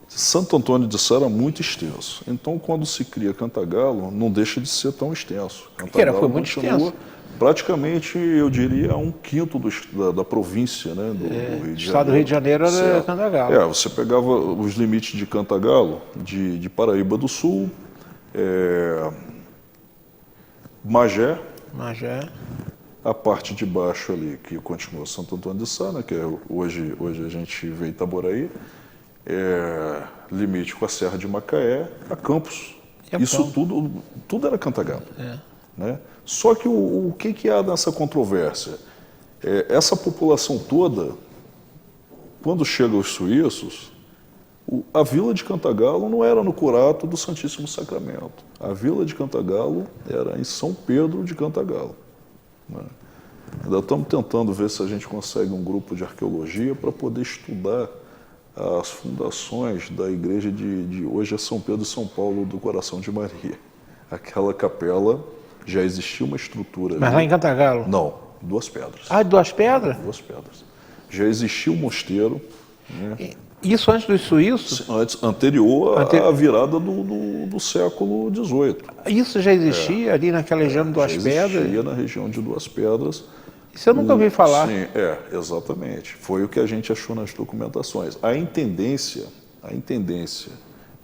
Santo Antônio de Sá era muito extenso. Então, quando se cria Cantagalo, não deixa de ser tão extenso. Cantagalo Foi muito extenso. Praticamente, eu diria, 1/5 da província, né, do Rio de Janeiro. O estado do Rio de Janeiro era Cantagalo. Você pegava os limites de Cantagalo, de Paraíba do Sul, Magé, a parte de baixo ali, que continua Santo Antônio de Sá, né, que hoje a gente vê Itaboraí, limite com a Serra de Macaé, a Campos. Isso tudo era Cantagalo. Né? Só que o que há nessa controvérsia? Essa população toda, quando chega os suíços, a vila de Cantagalo não era no Curato do Santíssimo Sacramento. A vila de Cantagalo era em São Pedro de Cantagalo. Né? Ainda estamos tentando ver se a gente consegue um grupo de arqueologia para poder estudar as fundações da igreja de hoje é São Pedro e São Paulo do Coração de Maria. Aquela capela, já existia uma estrutura ali. Mas lá em Cantagalo? Não, Duas Pedras. Ah, Duas Pedras? Duas Pedras. Já existia um mosteiro. Né? Isso antes dos suíços? Anterior à virada do século XVIII. Isso já existia ali naquela região de Duas Pedras? Existia na região de Duas Pedras. Isso eu nunca ouvi falar. Sim, exatamente. Foi o que a gente achou nas documentações. A intendência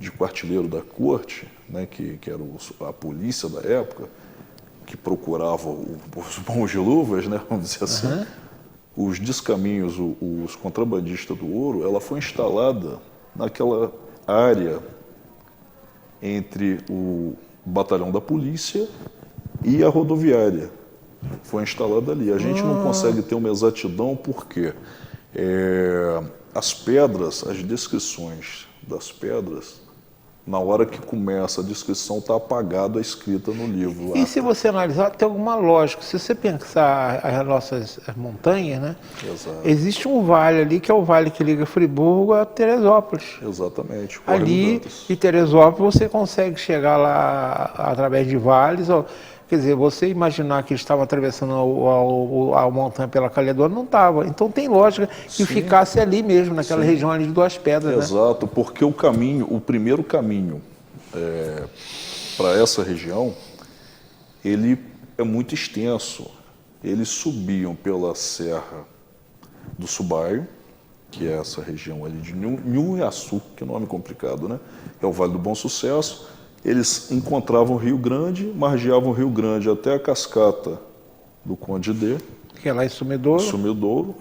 de quartileiro da corte, né, que era a polícia da época, que procurava os bons de luvas, né, vamos dizer assim, os descaminhos, os contrabandistas do ouro, ela foi instalada naquela área entre o batalhão da polícia e a rodoviária. Foi instalada ali. A gente não consegue ter uma exatidão porque as pedras, as descrições das pedras, na hora que começa a descrição, está apagado a escrita no livro. Lá. E se você analisar, tem alguma lógica. Se você pensar as nossas montanhas, né? Exato. Existe um vale ali, que é o vale que liga Friburgo a Teresópolis. Exatamente. Ali, em Teresópolis, você consegue chegar lá através de vales. Quer dizer, você imaginar que estava atravessando a montanha pela Caledônia, não estava. Então tem lógica que ficasse ali mesmo, naquela região ali de Duas Pedras. Exato, né? Porque o primeiro caminho para essa região, ele é muito extenso. Eles subiam pela Serra do Subaio, que é essa região ali de Nhunhaçu, que é nome complicado, né? É o Vale do Bom Sucesso. Eles encontravam o Rio Grande, margeavam o Rio Grande até a cascata do Conde D. Que é lá em Sumidouro. Sumidouro,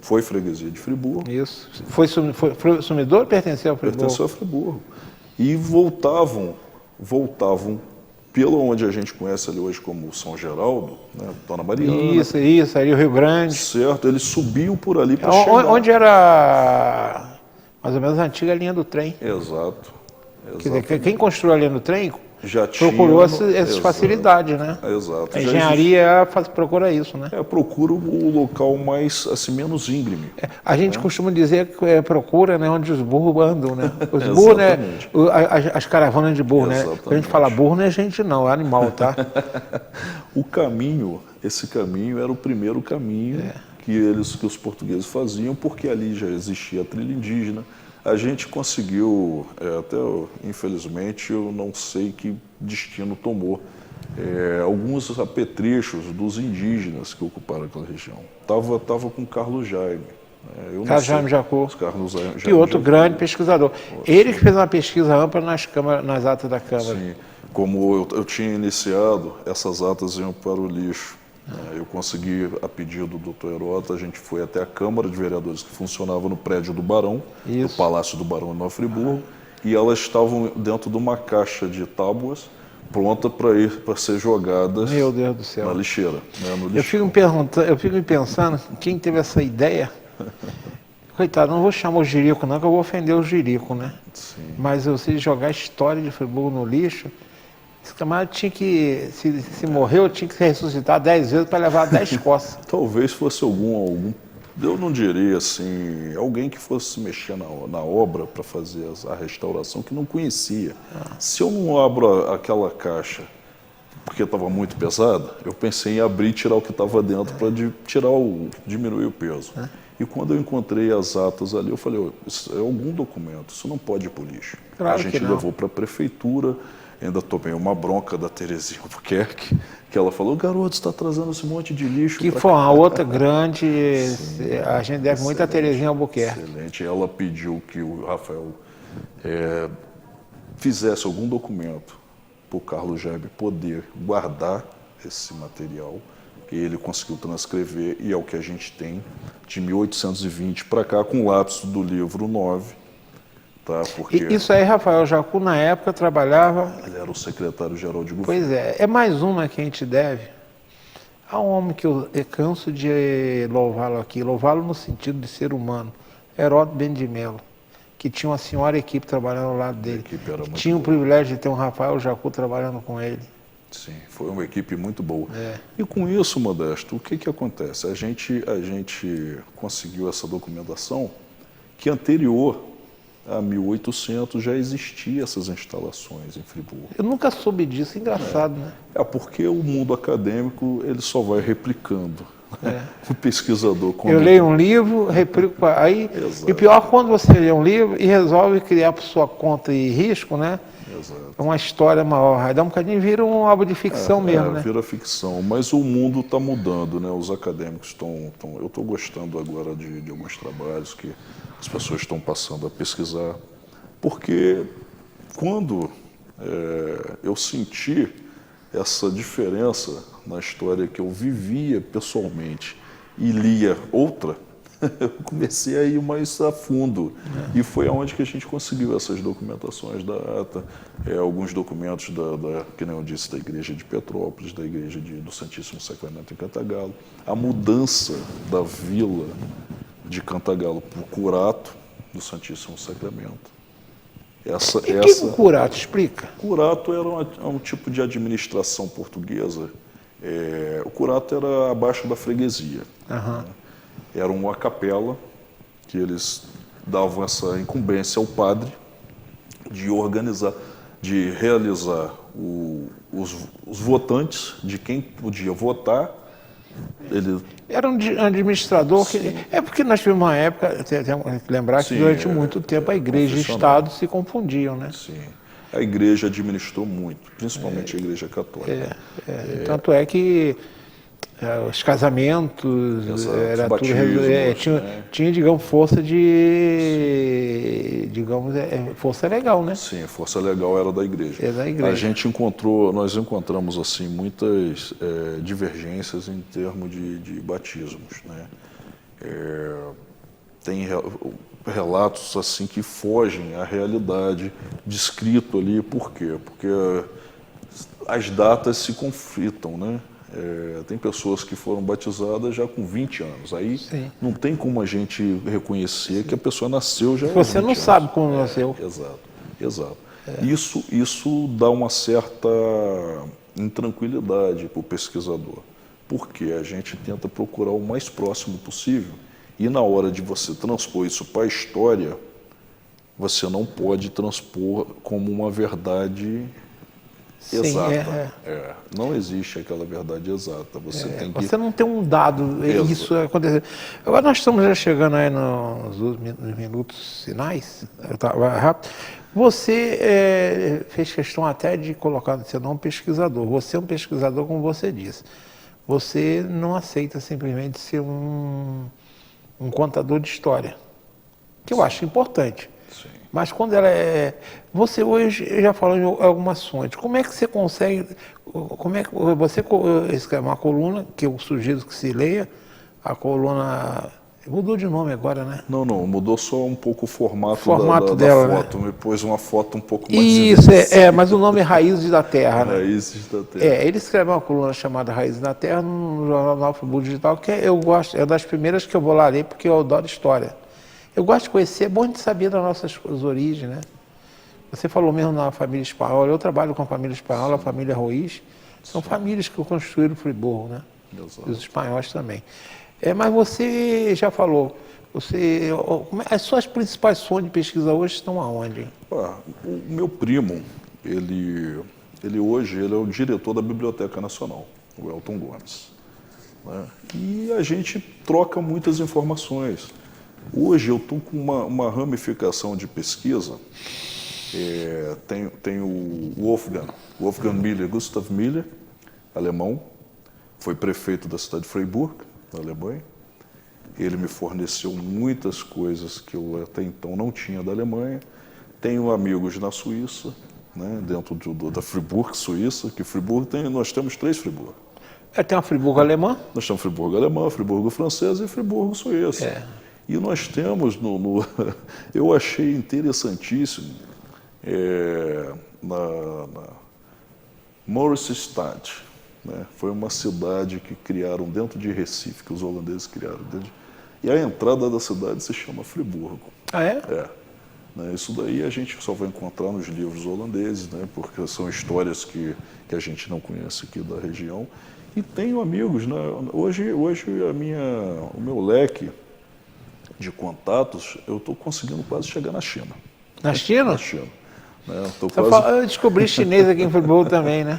foi freguesia de Friburgo. Isso. Foi Sumidouro ou pertenceu ao Friburgo? Pertenceu a Friburgo. E voltavam pela onde a gente conhece ali hoje como São Geraldo, né? Dona Mariana. Isso, ali o Rio Grande. Certo, eles subiam por ali para chegar. Onde era mais ou menos a antiga linha do trem. Exato. Quer dizer, quem construiu a linha do trem já procurou essas facilidades, né? Exato. A engenharia procura isso, né? Procura o local mais, assim, menos íngreme. A gente costuma dizer que procura, né, onde os burros andam, né? Os burros, né? As caravanas de burro, né? Quando a gente fala burro, não é gente não, é animal, tá? Esse caminho era o primeiro caminho que os portugueses faziam, porque ali já existia a trilha indígena. A gente conseguiu, infelizmente, eu não sei que destino tomou, alguns apetrechos dos indígenas que ocuparam aquela região. Tava com Carlos Jaime. Carlos Jaime Jacó. Que outro grande pesquisador. Ele que fez uma pesquisa ampla nas atas da Câmara. Sim, como eu tinha iniciado, essas atas iam para o lixo. Eu consegui, a pedido do Dr. Herota, a gente foi até a Câmara de Vereadores, que funcionava no prédio do Barão, do Palácio do Barão em Nova Friburgo, e elas estavam dentro de uma caixa de tábuas, pronta para ser jogadas Meu Deus do céu. Na lixeira. Né, no eu fico pensando, quem teve essa ideia, coitado, não vou chamar o Jerico não, que eu vou ofender o Jerico, né? Sim. Mas você jogar a história de Friburgo no lixo, Esse camarada tinha que, se morreu, tinha que se ressuscitar 10 vezes para levar 10 costas. Talvez fosse algum, eu não diria assim, alguém que fosse mexer na obra para fazer a restauração que não conhecia. Se eu não abro aquela caixa porque estava muito pesada, eu pensei em abrir e tirar o que estava dentro para diminuir o peso. E quando eu encontrei as atas ali, eu falei, "Ô, isso é algum documento, isso não pode ir para o lixo." Claro A gente que não. levou para a prefeitura, ainda tomei uma bronca da Terezinha Albuquerque, que ela falou, garoto, você está trazendo esse monte de lixo. Que pra foi cá." uma outra grande, a gente deve muito a Terezinha Albuquerque. Excelente. Ela pediu que o Rafael fizesse algum documento para o Carlos Gerber poder guardar esse material, que ele conseguiu transcrever, e é o que a gente tem de 1820 para cá, com o lapso do livro 9, tá? Porque E isso aí, Rafael Jacu, na época, trabalhava... ele era o secretário-geral de governo. Pois é mais uma que a gente deve a um homem que eu canso de louvá-lo aqui, louvá-lo no sentido de ser humano, Heródoto Bento de Melo, que tinha uma senhora equipe trabalhando ao lado dele, equipe era muito tinha o boa. privilégio de ter um Rafael Jacu trabalhando com ele. Sim, foi uma equipe muito boa. É. E com isso, Modesto, o que acontece? A gente conseguiu essa documentação que anterior a 1800 já existiam essas instalações em Friburgo. Eu nunca soube disso, engraçado, né? É porque o mundo acadêmico ele só vai replicando. O pesquisador... Eu leio um livro, replico aí, Exato. e pior quando você lê um livro e resolve criar por sua conta e risco, né? Exato. Uma história maior, aí dá um bocadinho, vira um álbum de ficção mesmo, né? Vira ficção, mas o mundo está mudando, né? Os acadêmicos estão... Eu estou gostando agora de alguns trabalhos que as pessoas estão passando a pesquisar, porque quando eu senti essa diferença na história que eu vivia pessoalmente e lia outra, eu comecei a ir mais a fundo. E foi aonde que a gente conseguiu essas documentações da ata, alguns documentos, que nem eu disse, da Igreja de Petrópolis, da Igreja do Santíssimo Sacramento em Cantagalo, a mudança da vila de Cantagalo para o Curato do Santíssimo Sacramento. E o Curato, explica? Curato era um tipo de administração portuguesa. O Curato era abaixo da freguesia. Aham. Era uma capela que eles davam essa incumbência ao padre de organizar, de realizar os votantes, de quem podia votar. Ele... Era um administrador que... É porque nós tivemos uma época, tem que lembrar que Sim, durante muito tempo a igreja e o Estado se confundiam, né? Sim. A igreja administrou muito, principalmente a igreja católica. Tanto é que os casamentos, Exato, era os tudo batismos, tinha, digamos, força de, digamos, força legal, né? Sim, a força legal era da igreja. É da igreja. Nós encontramos assim muitas divergências em termos de batismos, né? Tem relatos assim que fogem à realidade descrito ali. Por quê? Porque as datas se conflitam, né? Tem pessoas que foram batizadas já com 20 anos. Aí Sim. não tem como a gente reconhecer que a pessoa nasceu já. Você não sabe quando nasceu. Exato. Isso dá uma certa intranquilidade para o pesquisador, porque a gente tenta procurar o mais próximo possível, e na hora de você transpor isso para a história, você não pode transpor como uma verdade exata. Não existe aquela verdade exata. Você não tem um dado, isso aconteceu. Agora nós estamos já chegando aí nos minutos finais, eu estava rápido. Você fez questão até de colocar no seu nome pesquisador. Você é um pesquisador, como você disse. Você não aceita simplesmente ser um contador de história, que eu acho importante. Sim. Mas quando ela você hoje já falou em algumas fontes. Como é que você consegue... Como é que você escreve uma coluna, que eu sugiro que se leia, a coluna... Mudou de nome agora, né? Não, mudou só um pouco o formato dela, da foto. Me pôs uma foto um pouco mais... Isso, mas o nome é Raízes da Terra, né? Raízes da Terra. Ele escreveu uma coluna chamada Raízes da Terra no Jornal Nova Friburgo Digital, que eu gosto, é das primeiras que eu vou lá ler, porque eu adoro história. Eu gosto de conhecer, é bom de saber das nossas origens, né? Você falou mesmo na família espanhola, eu trabalho com a família espanhola, a família Ruiz, são famílias que construíram Friburgo, né? Exato. E os espanhóis também. Mas você já falou, as suas principais fontes de pesquisa hoje estão aonde? O meu primo, ele hoje é o diretor da Biblioteca Nacional, o Elton Gomes, né? E a gente troca muitas informações. Hoje eu estou com uma ramificação de pesquisa. Tem o Wolfgang Miller, Gustav Miller, alemão, foi prefeito da cidade de Freiburg, na Alemanha. Ele me forneceu muitas coisas que eu até então não tinha da Alemanha. Tenho amigos na Suíça, né, dentro da Friburg, Suíça, que nós temos 3 Friburg. Tem uma Friburgo alemã? Nós temos Friburgo alemã, Friburgo francesa e Friburgo suíça. E nós temos, eu achei interessantíssimo, na Mauritsstad, né? Foi uma cidade que criaram dentro de Recife, que os holandeses criaram. E a entrada da cidade se chama Friburgo. Ah, é? Né? Isso daí a gente só vai encontrar nos livros holandeses, né? Porque são histórias que a gente não conhece aqui da região. E tenho amigos, né? Hoje o meu leque de contatos, eu estou conseguindo quase chegar na China. Na China? Na China. Né? Eu descobri chinês aqui em Friburgo também, né?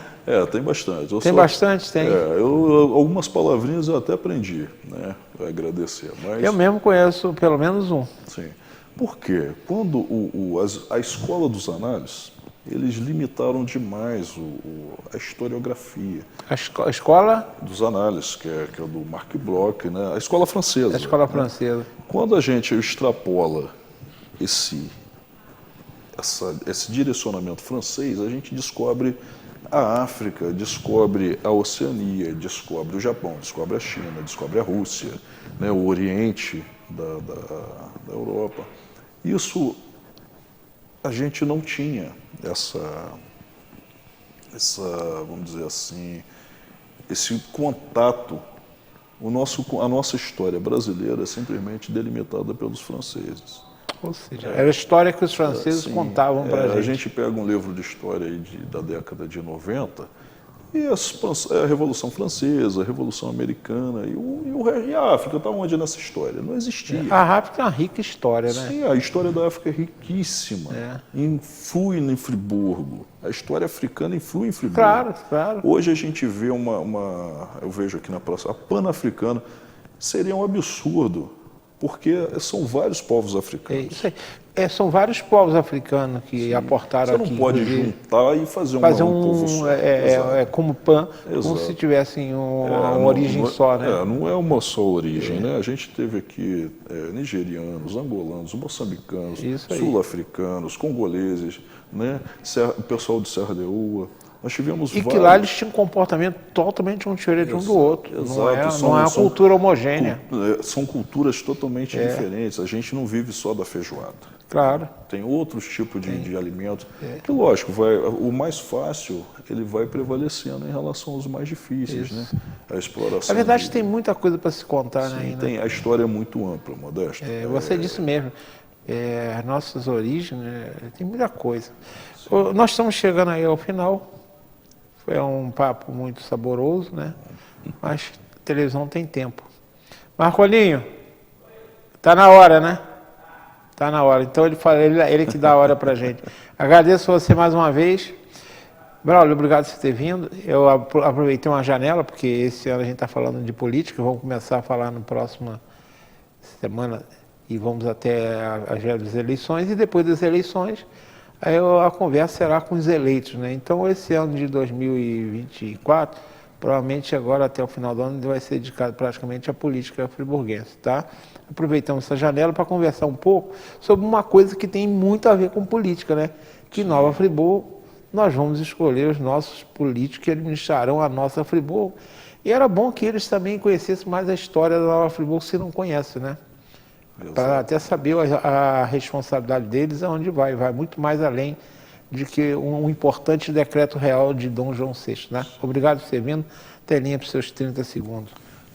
Tem bastante. Bastante, tem. Algumas palavrinhas eu até aprendi, né? Agradecer. Mas, eu mesmo conheço pelo menos um. Sim. Por quê? Quando a escola dos análises, eles limitaram demais a historiografia. A escola? Dos análises, que é do Marc Bloch, né? A escola francesa. A escola né? francesa. Quando a gente extrapola esse direcionamento francês, a gente descobre a África, descobre a Oceania, descobre o Japão, descobre a China, descobre a Rússia, né? O Oriente da Europa. Isso a gente não tinha vamos dizer assim, esse contato. A nossa história brasileira é simplesmente delimitada pelos franceses. Ou seja, era a história que os franceses contavam para a gente. A gente pega um livro de história aí da década de 90, e a Revolução Francesa, a Revolução Americana, e a África está onde nessa história? Não existia. A África é uma rica história, né? Sim, a história da África é riquíssima. Influi em Friburgo. A história africana influi em Friburgo. Claro, claro. Hoje a gente vê eu vejo aqui na praça, a Pan-Africana seria um absurdo, porque são vários povos africanos. Isso aí. São vários povos africanos que aportaram aqui. Você não pode juntar e fazer um povo só. Como Pan, Exato. como se tivessem uma origem só, né? Não é uma só origem, né? A gente teve aqui nigerianos, angolanos, moçambicanos, sul-africanos, congoleses, né? O pessoal de Serra Leoa. Nós tivemos vários. Que lá eles tinham um comportamento totalmente diferente um do outro. Exato. Não é uma cultura homogênea. São culturas totalmente diferentes. A gente não vive só da feijoada. Claro. Tem outros tipos de alimentos. Que, lógico, o mais fácil ele vai prevalecendo em relação aos mais difíceis, né? A exploração. A verdade tem muita coisa para se contar, né? A história é muito ampla, Modesto. Você disse mesmo. As nossas origens, né? Tem muita coisa. Nós estamos chegando aí ao final. Foi um papo muito saboroso, né? Mas a televisão tem tempo. Marcolinho, tá na hora, né? Tá na hora. Então ele que dá a hora pra gente. Agradeço você mais uma vez. Braulio, obrigado por você ter vindo. Eu aproveitei uma janela, porque esse ano a gente está falando de política. Vamos começar a falar na próxima semana e vamos até as eleições. E depois das eleições, aí a conversa será com os eleitos, né? Então, esse ano de 2024, provavelmente agora até o final do ano, vai ser dedicado praticamente à política friburguense, tá? Aproveitamos essa janela para conversar um pouco sobre uma coisa que tem muito a ver com política, né? Que em Nova Friburgo nós vamos escolher os nossos políticos que administrarão a nossa Friburgo. E era bom que eles também conhecessem mais a história da Nova Friburgo, se não conhecem, né? Para até saber a responsabilidade deles aonde vai muito mais além de que um importante decreto real de Dom João VI, né? Obrigado por ter vindo. Telinha para os seus 30 segundos.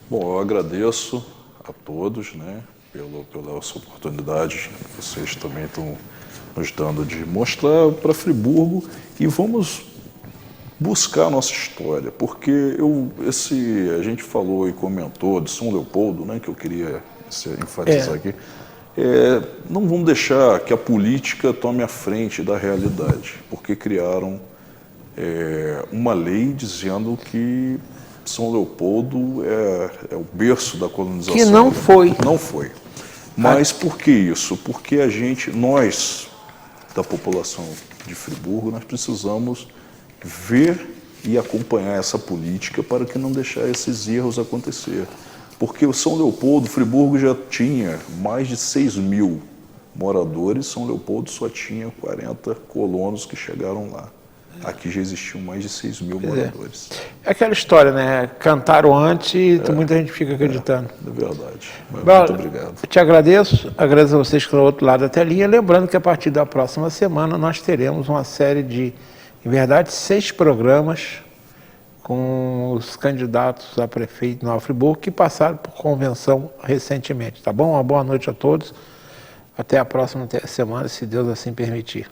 Bom, eu agradeço a todos, né, pela essa oportunidade que vocês também estão nos dando de mostrar para Friburgo, e vamos buscar a nossa história, porque a gente falou e comentou de São Leopoldo, né, que eu queria enfatizar aqui. Não vamos deixar que a política tome a frente da realidade, porque criaram uma lei dizendo que São Leopoldo é o berço da colonização. Que não foi. Não foi. Mas por que isso? Porque nós, da população de Friburgo, nós precisamos ver e acompanhar essa política para que não deixar esses erros acontecer. Porque o São Leopoldo, Friburgo já tinha mais de 6.000 moradores, São Leopoldo só tinha 40 colonos que chegaram lá. Aqui já existiam mais de 6.000 moradores. É aquela história, né? Cantaram antes e muita gente fica acreditando. É verdade. Mas Bom, muito obrigado. Eu te agradeço a vocês que estão do outro lado da telinha. Lembrando que a partir da próxima semana nós teremos uma série de, em verdade, 6 programas com os candidatos a prefeito de Nova Friburgo que passaram por convenção recentemente. Tá bom? Uma boa noite a todos. Até a próxima semana, se Deus assim permitir.